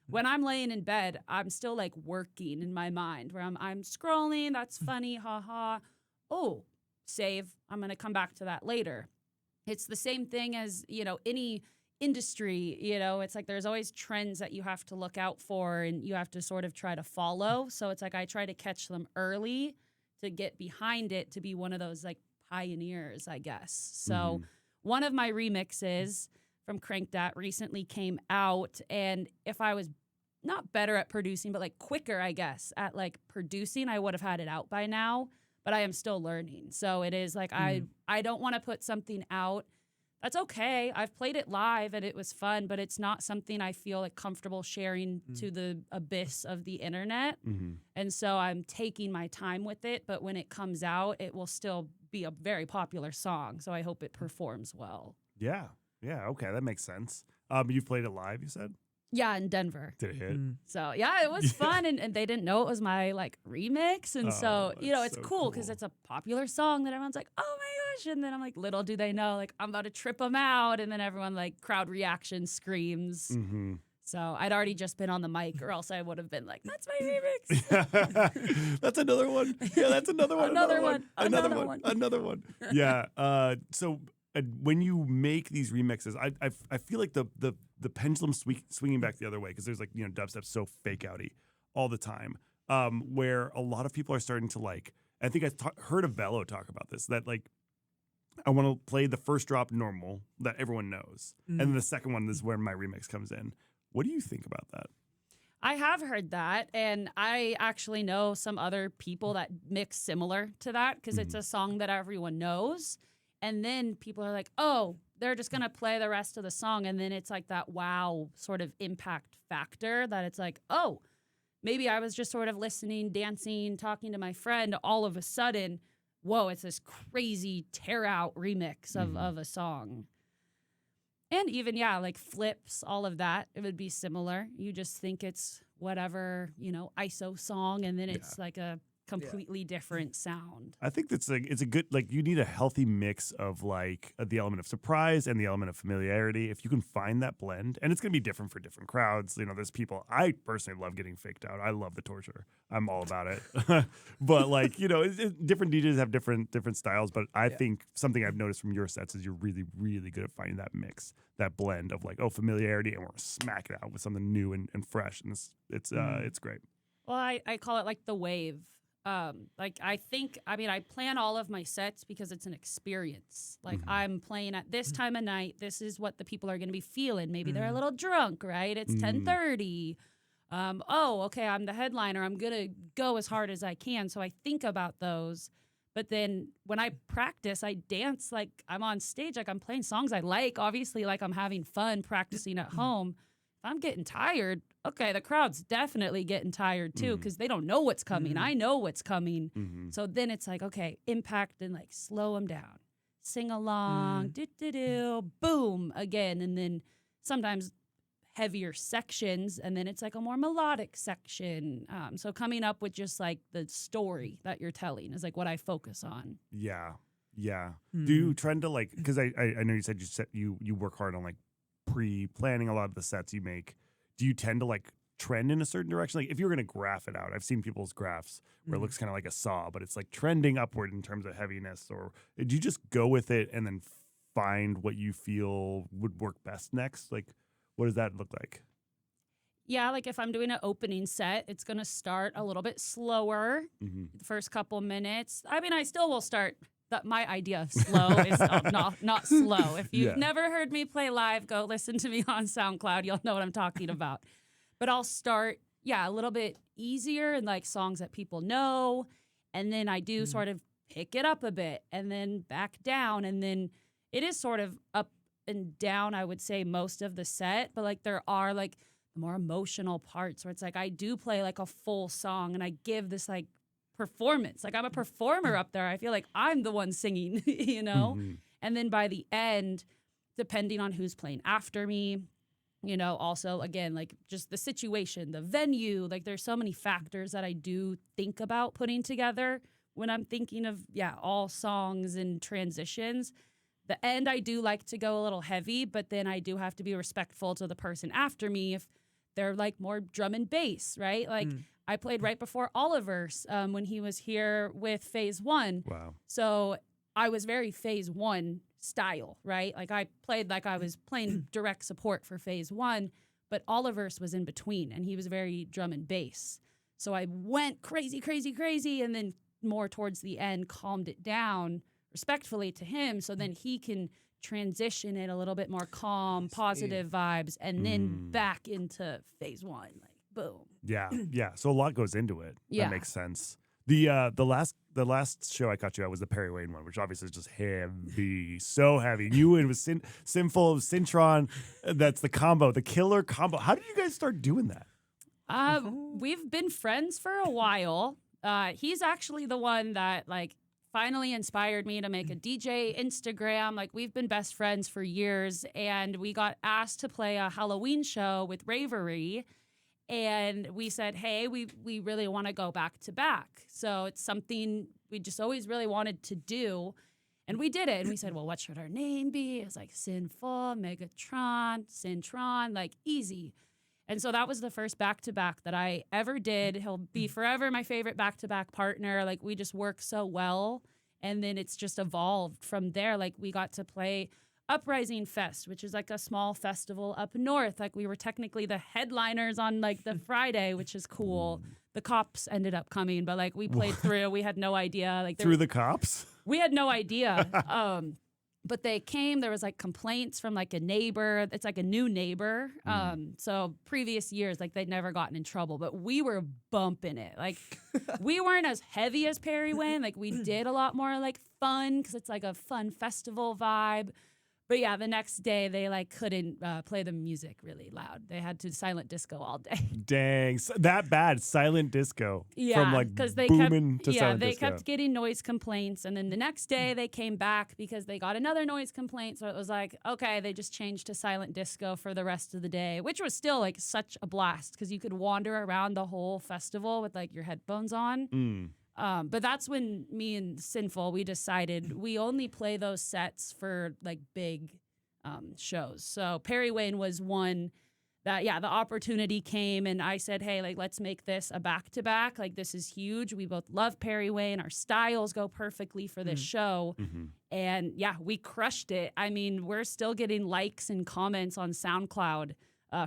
When I'm laying in bed, I'm still like working in my mind where I'm scrolling, that's funny, haha. Oh, save. I'm going to come back to that later. It's the same thing as, you know, any industry, you know, it's like there's always trends that you have to look out for and you have to sort of try to follow. So it's like I try to catch them early to get behind it, to be one of those like pioneers, I guess. So one of my remixes from Crank Dat recently came out, and if I was not better at producing, but like quicker, I guess, at like producing, I would have had it out by now, but I am still learning. So it is like I don't want to put something out. That's okay. I've played it live and it was fun, but it's not something I feel like comfortable sharing to the abyss of the internet. And so I'm taking my time with it, but when it comes out, it will still be a very popular song. So I hope it performs well. Yeah. Okay, that makes sense. You've played it live, you said? Yeah, in Denver. Did it hit? So yeah, it was fun, and they didn't know it was my like remix, and so it's so cool because it's a popular song that everyone's like, oh my gosh, and then I'm like, little do they know, like I'm about to trip them out, and then everyone like crowd reaction screams. Mm-hmm. So I'd already just been on the mic, or else I would have been like, that's my remix. That's another one. Yeah, that's another one. Another one. Another one. Yeah. So when you make these remixes, I feel like the pendulum swinging back the other way, because there's like, dubstep's so fake outy all the time, where a lot of people are starting to like. I think I heard of Bello talk about this, that like I want to play the first drop normal that everyone knows, and then the second one is where my remix comes in. What do you think about that? I have heard that, and I actually know some other people that mix similar to that, because it's a song that everyone knows. And then people are like, oh, they're just going to play the rest of the song. And then it's like that wow sort of impact factor that it's like, oh, maybe I was just sort of listening, dancing, talking to my friend. All of a sudden, whoa, it's this crazy tear out remix of a song. And even, like flips, all of that, it would be similar. You just think it's whatever, ISO song, and then it's like a completely different sound. I think it's a good, like, you need a healthy mix of like the element of surprise and the element of familiarity. If you can find that blend, and it's going to be different for different crowds. There's people, I personally love getting faked out. I love the torture. I'm all about it. But like, different DJs have different styles. But I think something I've noticed from your sets is you're really, really good at finding that mix, that blend of like, familiarity, and we're going to smack it out with something new and fresh. And it's great. Well, I call it like the wave. I plan all of my sets because it's an experience. Like I'm playing at this time of night. This is what the people are going to be feeling. Maybe they're a little drunk, right? It's 10:30. Okay, I'm the headliner. I'm going to go as hard as I can. So I think about those. But then when I practice, I dance like I'm on stage, like I'm playing songs I like, obviously, like I'm having fun practicing at home. If I'm getting tired, okay, the crowd's definitely getting tired too, because they don't know what's coming. I know what's coming. So then it's like, okay, impact and like slow them down. Sing along, do-do-do, boom, again. And then sometimes heavier sections, and then it's like a more melodic section. So coming up with just like the story that you're telling is like what I focus on. Yeah. Do you trend to like, because I know you said you work hard on like pre-planning a lot of the sets you make. Do you tend to like trend in a certain direction? Like if you're going to graph it out, I've seen people's graphs where it looks kind of like a saw, but it's like trending upward in terms of heaviness. Or do you just go with it and then find what you feel would work best next? Like, what does that look like? Yeah, like if I'm doing an opening set, it's going to start a little bit slower the first couple minutes. I mean, I still will start. My idea of slow is not slow. If you've never heard me play live, go listen to me on SoundCloud. You'll know what I'm talking about. But I'll start, a little bit easier and like songs that people know. And then I do sort of pick it up a bit and then back down. And then it is sort of up and down, I would say, most of the set. But like there are like the more emotional parts where it's like I do play like a full song and I give this like performance. Like I'm a performer up there. I feel like I'm the one singing, And then by the end, depending on who's playing after me, also again, like just the situation, the venue, like there's so many factors that I do think about putting together when I'm thinking of, all songs and transitions. The end, I do like to go a little heavy, but then I do have to be respectful to the person after me if they're like more drum and bass, right? Like I played right before Oliver's when he was here with Phase 1. Wow. So I was very Phase 1 style, right? Like I played like I was playing direct support for Phase 1, but Oliver's was in between and he was very drum and bass. So I went crazy, crazy, crazy, and then more towards the end calmed it down respectfully to him so then he can transition it a little bit more calm, positive vibes, and then back into Phase 1. Like boom. Yeah. So a lot goes into it. Yeah. That makes sense. The last show I caught you at was the Perry Wayne one, which obviously is just heavy, so heavy. You and with Sinful of Syntron, that's the combo, the killer combo. How did you guys start doing that? We've been friends for a while. He's actually the one that like finally inspired me to make a DJ Instagram. Like, we've been best friends for years, and we got asked to play a Halloween show with Ravery. And we said, hey, we really want to go back to back. So it's something we just always really wanted to do. And we did it. And we said, well, what should our name be? It was like Sinful, Megatron, Sintron, like easy. And so that was the first back-to-back that I ever did. He'll be forever my favorite back-to-back partner. Like, we just work so well. And then it's just evolved from there. Like, we got to play Uprising Fest, which is like a small festival up north. Like, we were technically the headliners on like the Friday, which is cool. The cops ended up coming, but like we played through. We had no idea. Like, Through the cops? we had no idea. But they came. There was like complaints from like a neighbor. It's like a new neighbor. So previous years, like they'd never gotten in trouble, but we were bumping it. Like, we weren't as heavy as Perry Wayne. Like, we did a lot more like fun because it's like a fun festival vibe. But yeah, the next day they like couldn't play the music really loud. They had to silent disco all day. Dang, that bad silent disco. Yeah, from like because they booming kept, to silent they disco. kept getting noise complaints, and then the next day they came back because they got another noise complaint. So it was like, okay, they just changed to silent disco for the rest of the day, which was still like such a blast because you could wander around the whole festival with like your headphones on. But that's when me and Sinful, we decided we only play those sets for like big shows. So Perry Wayne was one that, yeah, the opportunity came and I said, hey, like, let's make this a back-to-back. Like, this is huge. We both love Perry Wayne. Our styles go perfectly for this show. And yeah, we crushed it. I mean, we're still getting likes and comments on SoundCloud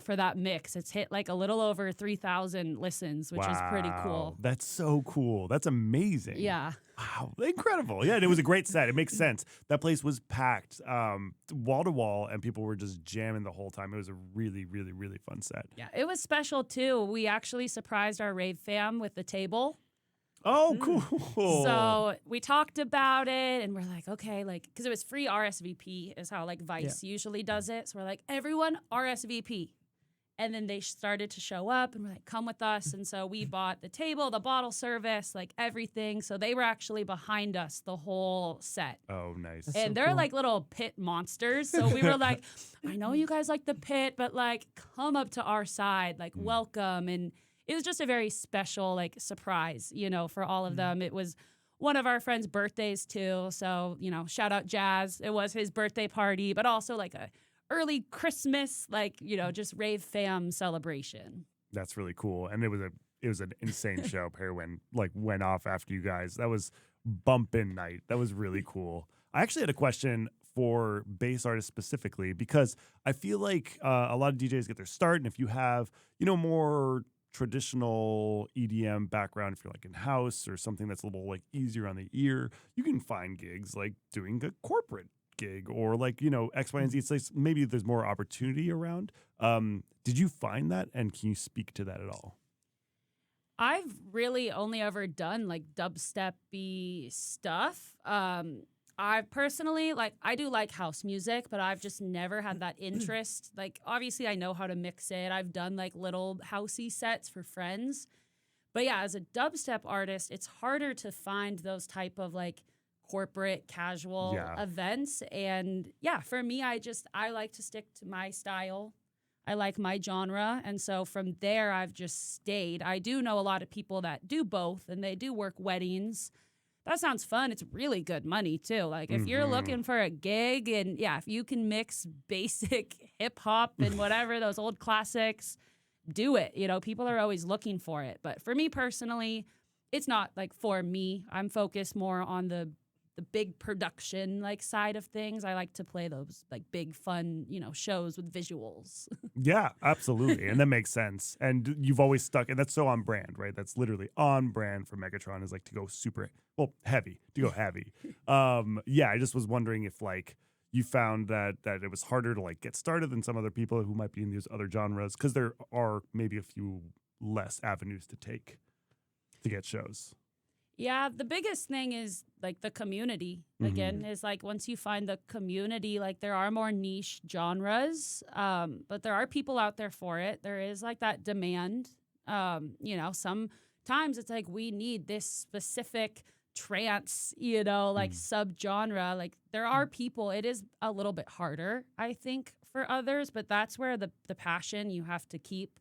for that mix. It's hit like a little over 3,000 listens, which is pretty cool. That's so cool. That's amazing. Yeah. Wow, incredible. Yeah, and it was a great set. It makes sense. That place was packed wall to wall, and people were just jamming the whole time. It was a really, really, really fun set. Yeah, it was special too. We actually surprised our rave fam with the table. Oh, cool. So we talked about it and we're like, okay, like, because it was free RSVP is how like Vice usually does it. So we're like, everyone RSVP. And then they started to show up and we're like, come with us. And so we bought the table, the bottle service, like everything. So they were actually behind us the whole set. Oh, nice. That's And so they're cool. like little pit monsters. So we were like, I know you guys like the pit, but like come up to our side, like welcome. And it was just a very special like surprise, you know, for all of them. It was one of our friends' birthdays too. So, you know, shout out Jazz. It was his birthday party, but also like a early Christmas, like, you know, just rave fam celebration. That's really cool. And it was an insane show. Perry went off after you guys. That was bumpin' night. That was really cool. I actually had a question for bass artists specifically because I feel like a lot of DJs get their start, and if you have, you know, more traditional EDM background, if you're like in house or something that's a little like easier on the ear, you can find gigs like doing a corporate gig or like, you know, X, Y, and Z. It's like maybe there's more opportunity around. Did you find that, and can you speak to that at all? I've really only ever done like dubstep-y stuff. I personally, like, I do like house music, but I've just never had that interest. Like, obviously I know how to mix it. I've done like little housey sets for friends. But yeah, as a dubstep artist, it's harder to find those type of like corporate casual events. And yeah, for me, I like to stick to my style. I like my genre. And so from there, I've just stayed. I do know a lot of people that do both, and they do work weddings. That sounds fun. It's really good money too. Like if you're looking for a gig, and yeah, if you can mix basic hip hop and whatever, those old classics, do it. You know, people are always looking for it. But for me personally, it's not like for me. I'm focused more on the big production like side of things. I like to play those like big fun, you know, shows with visuals. Yeah, absolutely. And that makes sense. And you've always stuck, and that's so on brand, right? That's literally on brand for Megatron, is like to go super, well, heavy, to go heavy. Yeah, I just was wondering if like you found that it was harder to like get started than some other people who might be in these other genres, because there are maybe a few less avenues to take to get shows. Yeah, the biggest thing is like the community. Again, is like once you find the community, like there are more niche genres, but there are people out there for it. There is like that demand. You know, sometimes it's like we need this specific trance, like subgenre. Like there are people, it is a little bit harder, I think, for others, but that's where the passion you have to keep.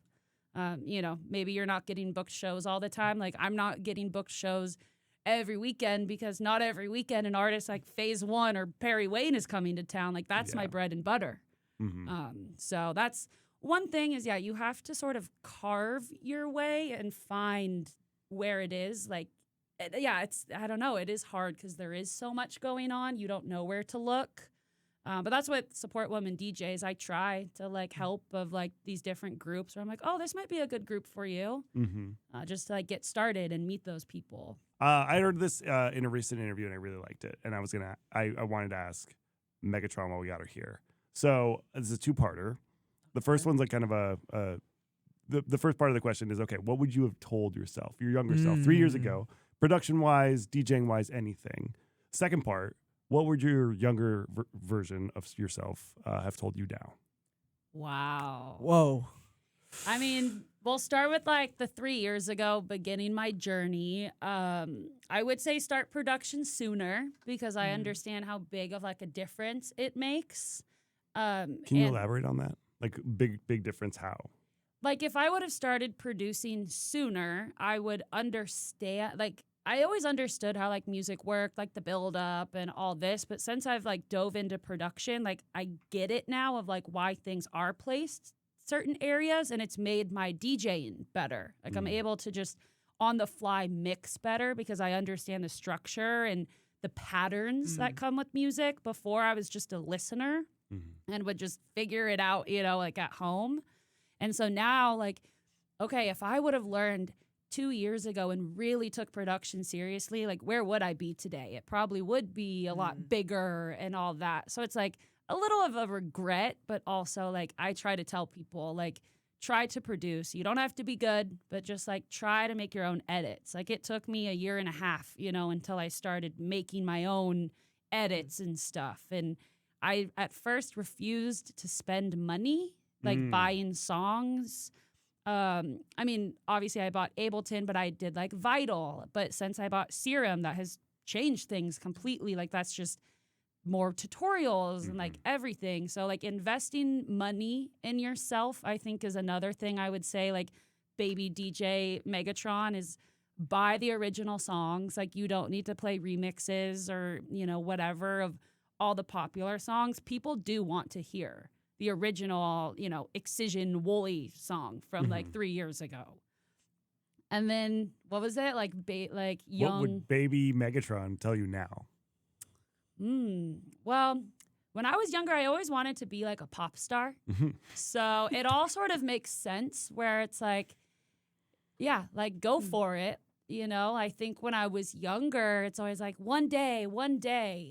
Maybe you're not getting booked shows all the time. Like I'm not getting booked shows every weekend because not every weekend an artist like Phase One or Perry Wayne is coming to town. Like that's my bread and butter. So that's one thing is, you have to sort of carve your way and find where it is. Like, I don't know. It is hard because there is so much going on. You don't know where to look. But that's what Support Women DJs, I try to like help of like these different groups where I'm like, oh, this might be a good group for you. Just to like get started and meet those people. I heard this in a recent interview and I really liked it. And I wanted to ask Megatron while we got her here. So it's a two-parter. The first one's like kind of the first part of the question is, okay, what would you have told yourself, your younger self, 3 years ago, production-wise, DJing-wise, anything? Second part, what would your younger version of yourself have told you now? Wow. Whoa. I mean, we'll start with like the 3 years ago, beginning my journey. I would say start production sooner because I understand how big of like a difference it makes. Can you elaborate on that? Like big difference how? Like if I would have started producing sooner, I would understand. Like I always understood how like music worked, like the build up and all this. But since I've like dove into production, like I get it now of like why things are placed certain areas, and it's made my DJing better. Like I'm able to just on the fly mix better because I understand the structure and the patterns that come with music. Before I was just a listener and would just figure it out, like at home. And so now, like, okay, if I would have learned 2 years ago and really took production seriously, like, where would I be today? It probably would be a lot bigger and all that. So it's like a little of a regret, but also, like, I try to tell people, like, try to produce. You don't have to be good, but just, like, try to make your own edits. Like, it took me 1.5 years, until I started making my own edits and stuff. And I, at first, refused to spend money, like buying songs. I mean, obviously I bought Ableton, but I did like Vital. But since I bought Serum, that has changed things completely. Like that's just more tutorials and like everything. So like investing money in yourself, I think is another thing I would say, like baby DJ Megatron is buy the original songs. Like you don't need to play remixes or, whatever of all the popular songs. People do want to hear the original, Excision Woolly song from like 3 years ago. And then what was it? Like young. What would baby Megatron tell you now? Well, when I was younger, I always wanted to be like a pop star. So it all sort of makes sense where it's like, yeah, like go for it. I think when I was younger, it's always like one day.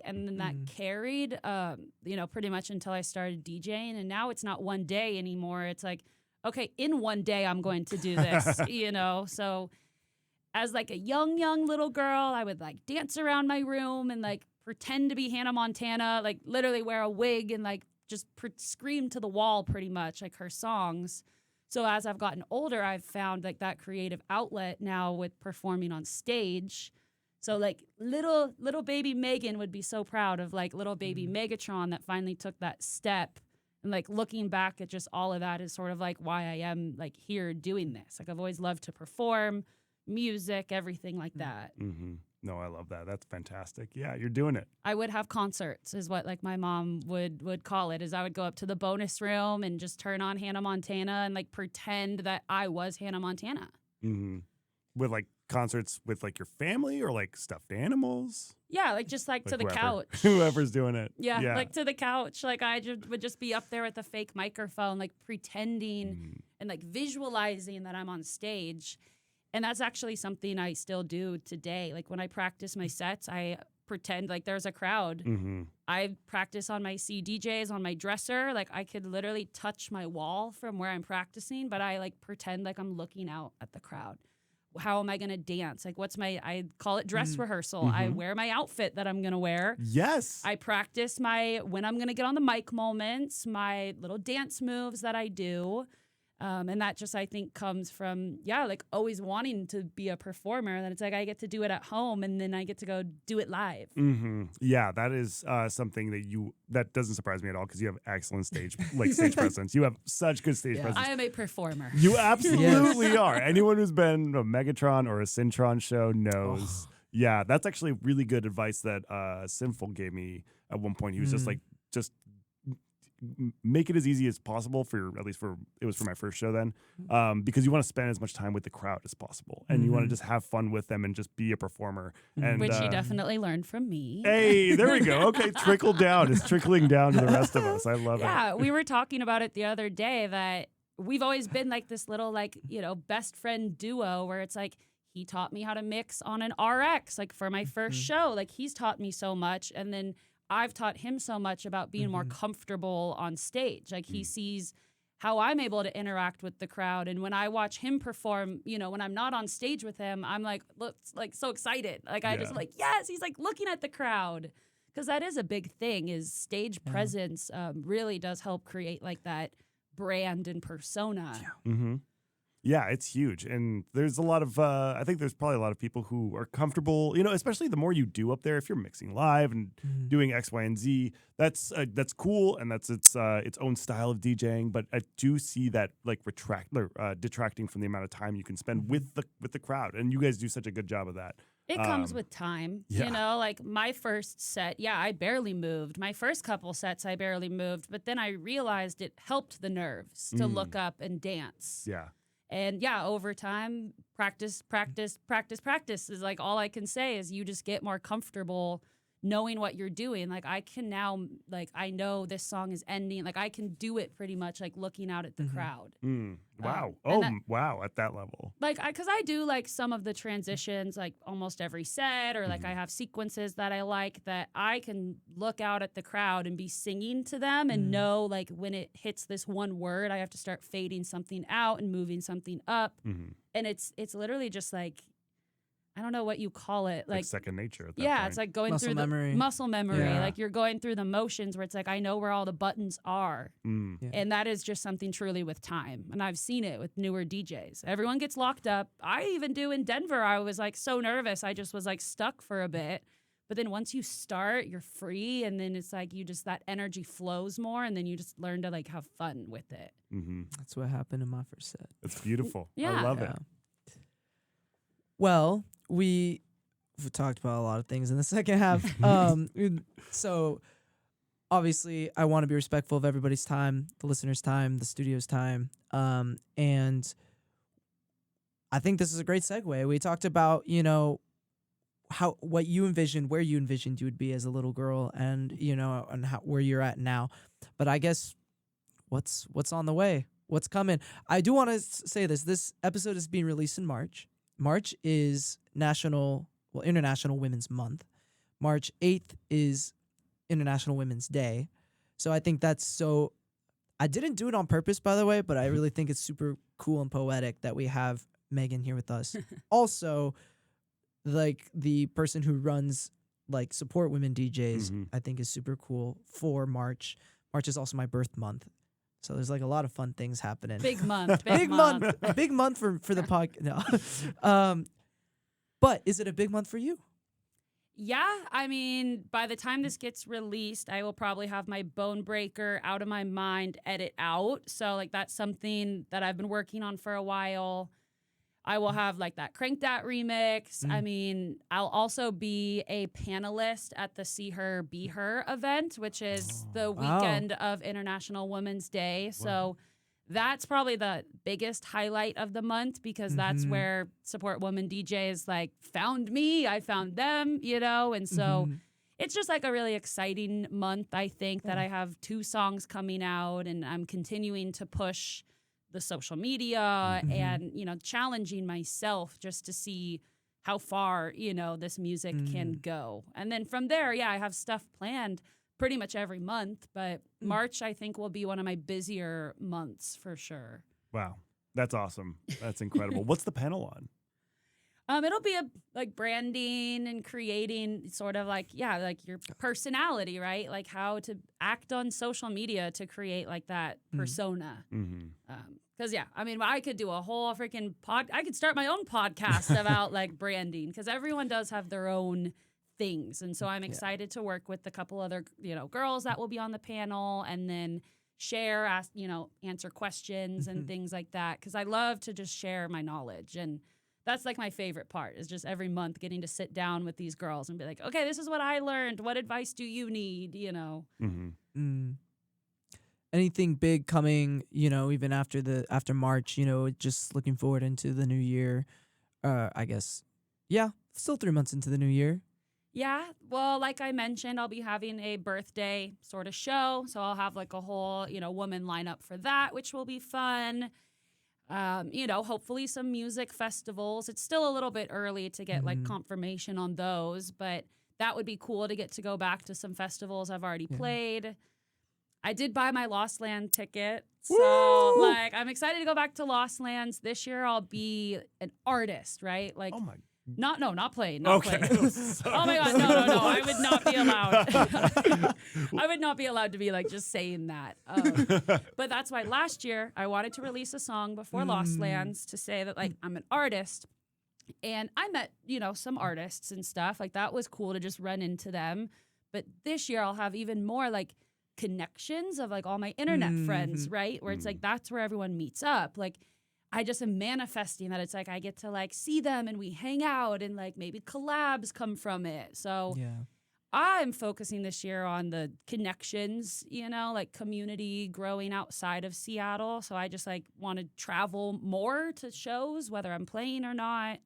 And then that carried, pretty much until I started DJing. And now it's not one day anymore. It's like, okay, in one day, I'm going to do this, So as like a young little girl, I would like dance around my room and like pretend to be Hannah Montana, like literally wear a wig and like just scream to the wall pretty much like her songs. So as I've gotten older, I've found like that creative outlet now with performing on stage. So like little baby Megan would be so proud of like little baby Megatron that finally took that step. And like looking back at just all of that is sort of like why I am like here doing this. Like I've always loved to perform, music, everything like that. No, I love that. That's fantastic. Yeah, you're doing it. I would have concerts is what like my mom would call it, is I would go up to the bonus room and just turn on Hannah Montana and like pretend that I was Hannah Montana. With like concerts with like your family or like stuffed animals? Yeah, like just like to the couch. Whoever's doing it. Yeah, like to the couch. Like I would just be up there with a fake microphone, like pretending and like visualizing that I'm on stage. And that's actually something I still do today. Like when I practice my sets, I pretend like there's a crowd. I practice on my CDJs, on my dresser. Like I could literally touch my wall from where I'm practicing, but I like pretend like I'm looking out at the crowd. How am I going to dance? Like I call it dress rehearsal. I wear my outfit that I'm going to wear. Yes. I practice when I'm going to get on the mic moments, my little dance moves that I do. And that just, I think, comes from, like always wanting to be a performer. And then it's like I get to do it at home and then I get to go do it live. Mm-hmm. Yeah, that is something that doesn't surprise me at all because you have excellent stage presence. You have such good stage presence. I am a performer. You absolutely are. Anyone who's been a Megatron or a Syntron show knows. Oh. Yeah, that's actually really good advice that Sinful gave me at one point. He was just make it as easy as possible it was for my first show then, because you want to spend as much time with the crowd as possible, and you want to just have fun with them and just be a performer. And which he definitely learned from me. Hey, there we go. Okay, trickle down. It's trickling down to the rest of us. I love it. Yeah, we were talking about it the other day that we've always been like this little best friend duo where it's like he taught me how to mix on an RX like for my first show. Like he's taught me so much, and then I've taught him so much about being more comfortable on stage. Like he sees how I'm able to interact with the crowd. And when I watch him perform, when I'm not on stage with him, I'm like so excited. Like I just yes, he's like looking at the crowd. Because that is a big thing is stage presence really does help create like that brand and persona. Yeah. Mm-hmm. Yeah, it's huge. And there's a lot of, I think there's probably a lot of people who are comfortable, especially the more you do up there, if you're mixing live and doing X, Y, and Z, that's cool. And that's its own style of DJing. But I do see that like detracting from the amount of time you can spend with the crowd. And you guys do such a good job of that. It comes with time, like my first set, I barely moved. My first couple sets, I barely moved. But then I realized it helped the nerves to look up and dance. Yeah. And over time, practice is like all I can say is you just get more comfortable knowing what you're doing. Like I can now, like I know this song is ending. Like I can do it pretty much like looking out at the crowd. Wow. Wow. At that level. Like, because I do like some of the transitions, like almost every set, or like I have sequences that I like that I can look out at the crowd and be singing to them and know like when it hits this one word, I have to start fading something out and moving something up. And it's literally just like, I don't know what you call it. Like second nature at that yeah, point. it's like going Muscle through memory. the muscle memory. Yeah. Like you're going through the motions where it's like, I know where all the buttons are. Yeah. And that is just something truly with time. And I've seen it with newer DJs. Everyone gets locked up. I even do in Denver. I was like so nervous. I just was like stuck for a bit. But then once you start, you're free. And then it's like that energy flows more. And then you just learn to like have fun with it. That's what happened in my first set. It's beautiful. Yeah. I love it. Well, we've talked about a lot of things in the second half. So obviously I want to be respectful of everybody's time, the listeners' time, the studio's time. And I think this is a great segue. We talked about, what you envisioned, where you envisioned you would be as a little girl and, and where you're at now. But I guess what's on the way? What's coming? I do want to say this. This episode is being released in March. March is International Women's Month. March 8th is International Women's Day. So I think I didn't do it on purpose, by the way, but I really think it's super cool and poetic that we have Megan here with us. Also, like the person who runs like support women DJs, I think is super cool for March. March is also my birth month. So there's like a lot of fun things happening. Big month. Big month for the podcast. No. But is it a big month for you? Yeah, I mean, by the time this gets released, I will probably have my Bone Breaker Out of My Mind edit out. So like that's something that I've been working on for a while. I will have like that Crank That remix. I mean, I'll also be a panelist at the See Her, Be Her event, which is the weekend of International Women's Day. So that's probably the biggest highlight of the month because that's where Support Women DJs like found me. I found them, and so it's just like a really exciting month. I think that I have 2 songs coming out and I'm continuing to push the social media and, challenging myself just to see how far, this music can go. And then from there, I have stuff planned pretty much every month, but March, I think, will be one of my busier months for sure. Wow. That's awesome. That's incredible. What's the panel on? It'll be like branding and creating sort of like your personality, right? Like how to act on social media to create like that persona. Because, yeah, I mean, I could do a whole freaking I could start my own podcast about like branding because everyone does have their own things. And so I'm excited to work with a couple other, girls that will be on the panel and then share, ask, answer questions and things like that. Because I love to just share my knowledge. And that's like my favorite part is just every month getting to sit down with these girls and be like, okay, this is what I learned. What advice do you need? Anything big coming, even after March, just looking forward into the new year. I guess, still 3 months into the new year. Yeah, well, like I mentioned, I'll be having a birthday sort of show. So I'll have like a whole, woman lineup for that, which will be fun. Hopefully some music festivals. It's still a little bit early to get like confirmation on those, but that would be cool to get to go back to some festivals I've already played. I did buy my Lost Land ticket. So like I'm excited to go back to Lost Lands. This year I'll be an artist, right? Like not playing. Not playing. Oh my God, no. I would not be allowed. I would not be allowed to be like just saying that. But that's why last year I wanted to release a song before Lost Lands to say that like I'm an artist. And I met, some artists and stuff. Like that was cool to just run into them. But this year I'll have even more like connections of like all my internet friends, right? Where it's like that's where everyone meets up. Like I just am manifesting that it's like I get to like see them and we hang out and like maybe collabs come from it. So I'm focusing this year on the connections, like community growing outside of Seattle. So I just like want to travel more to shows, whether I'm playing or not.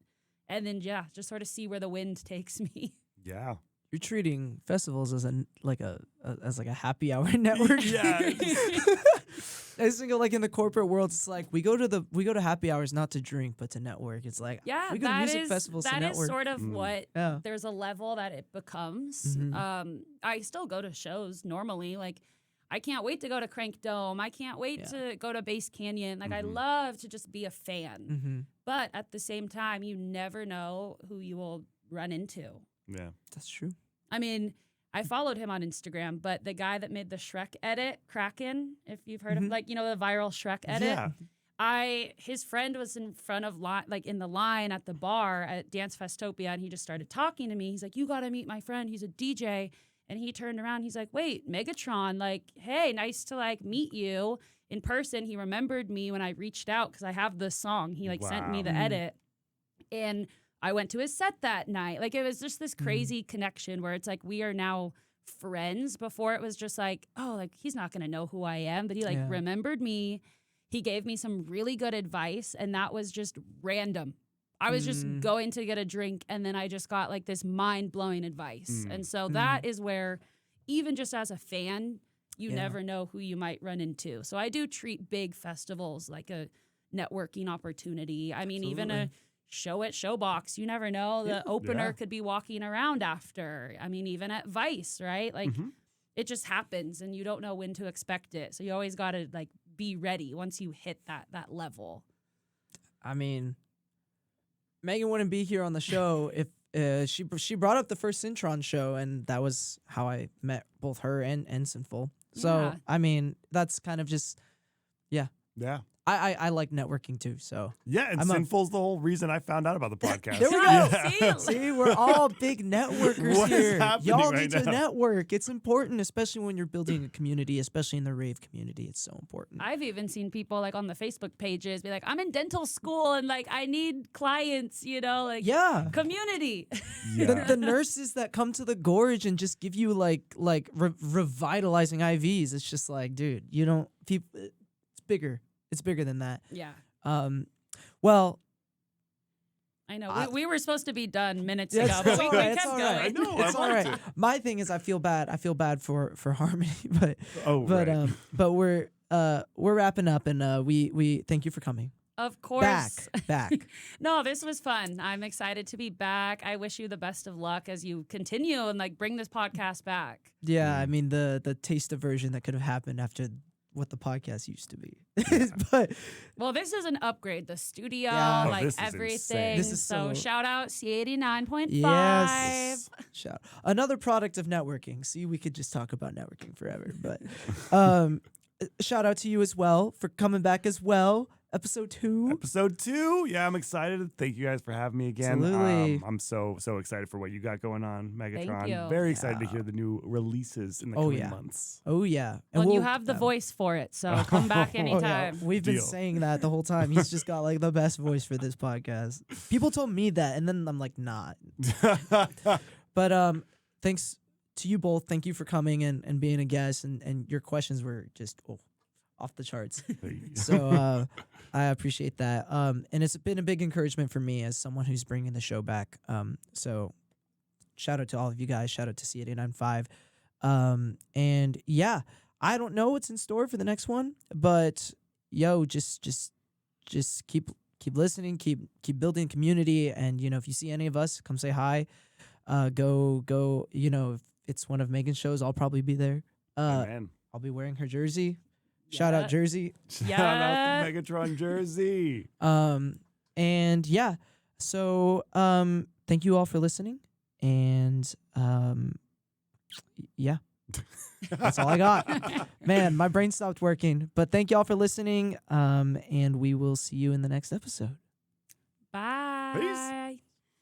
And then, just sort of see where the wind takes me. Yeah. You're treating festivals as a happy hour network. Yeah. I just think like in the corporate world, it's like we go to happy hours not to drink but to network. It's like we go to music festivals to network. That is sort of what there's a level that it becomes. I still go to shows normally. Like I can't wait to go to Crank Dome. I can't wait to go to Bass Canyon. Like I love to just be a fan. But at the same time, you never know who you will run into. Yeah, that's true. I mean, I followed him on Instagram, but the guy that made the Shrek edit, Kraken, if you've heard of, like, the viral Shrek edit. Yeah. His friend was in front of, in the line at the bar at Dance Festopia, and he just started talking to me. He's like, you got to meet my friend. He's a DJ. And he turned around. He's like, wait, Megatron, like, hey, nice to, like, meet you in person. He remembered me when I reached out because I have this song. He, like, sent me the edit. And I went to his set that night. Like, it was just this crazy connection where it's like we are now friends. Before it was just like, oh, like, he's not going to know who I am. But he, like, remembered me. He gave me some really good advice, and that was just random. I was just going to get a drink, and then I just got, like, this mind-blowing advice. And so that is where, even just as a fan, you never know who you might run into. So I do treat big festivals like a networking opportunity. I mean, even a show at Showbox, you never know. The opener could be walking around after. I mean, even at Vice, right? Like, it just happens, and you don't know when to expect it. So you always got to, like, be ready once you hit that level. I mean, Megan wouldn't be here on the show if she brought up the first Syntron show, and that was how I met both her and Sinful. So, I mean, that's kind of just, yeah. I like networking too, so. Yeah, and Sinful's the whole reason I found out about the podcast. There we go. See, we're all big networkers here. Y'all need to network. It's important, especially when you're building a community, especially in the rave community. It's so important. I've even seen people like on the Facebook pages be like, I'm in dental school and like I need clients, like community. The nurses that come to the gorge and just give you like revitalizing IVs. It's just like, dude, it's bigger. It's bigger than that. Yeah. Well, I know. We were supposed to be done minutes ago, but we kept going. I know. It's all right. My thing is, I feel bad. I feel bad for Harmony, but we're wrapping up, and we thank you for coming. Of course. Back. No, this was fun. I'm excited to be back. I wish you the best of luck as you continue and like bring this podcast back. Yeah, I mean the taste of version that could have happened after what the podcast used to be. But this is an upgrade. The studio, this everything. This is so shout out C89.5. Yes. Shout. Another product of networking. See, we could just talk about networking forever. But shout out to you as well for coming back as well. Episode 2. Episode 2. Yeah, I'm excited. Thank you guys for having me again. Absolutely. I'm so excited for what you got going on, Megatron. you. Very excited to hear the new releases in the coming months. Oh yeah. Well, you have the voice for it, so come back anytime. We've been Deal. saying that the whole time. He's just got like the best voice for this podcast. People told me that, and then I'm like, not. But thanks to you both. Thank you for coming and being a guest, and your questions were just off the charts. So I appreciate that. And it's been a big encouragement for me as someone who's bringing the show back. So shout out to all of you guys. Shout out to C895. And yeah, I don't know what's in store for the next one, but yo, just keep listening, keep building community. And if you see any of us, come say hi. Go. If it's one of Megan's shows, I'll probably be there. Man. I'll be wearing her jersey. Shout out Jersey. Shout out the Megatron jersey. And yeah, so thank you all for listening, and yeah, that's all I got. Man, my brain stopped working, but thank you all for listening. And we will see you in the next episode. Bye. Peace.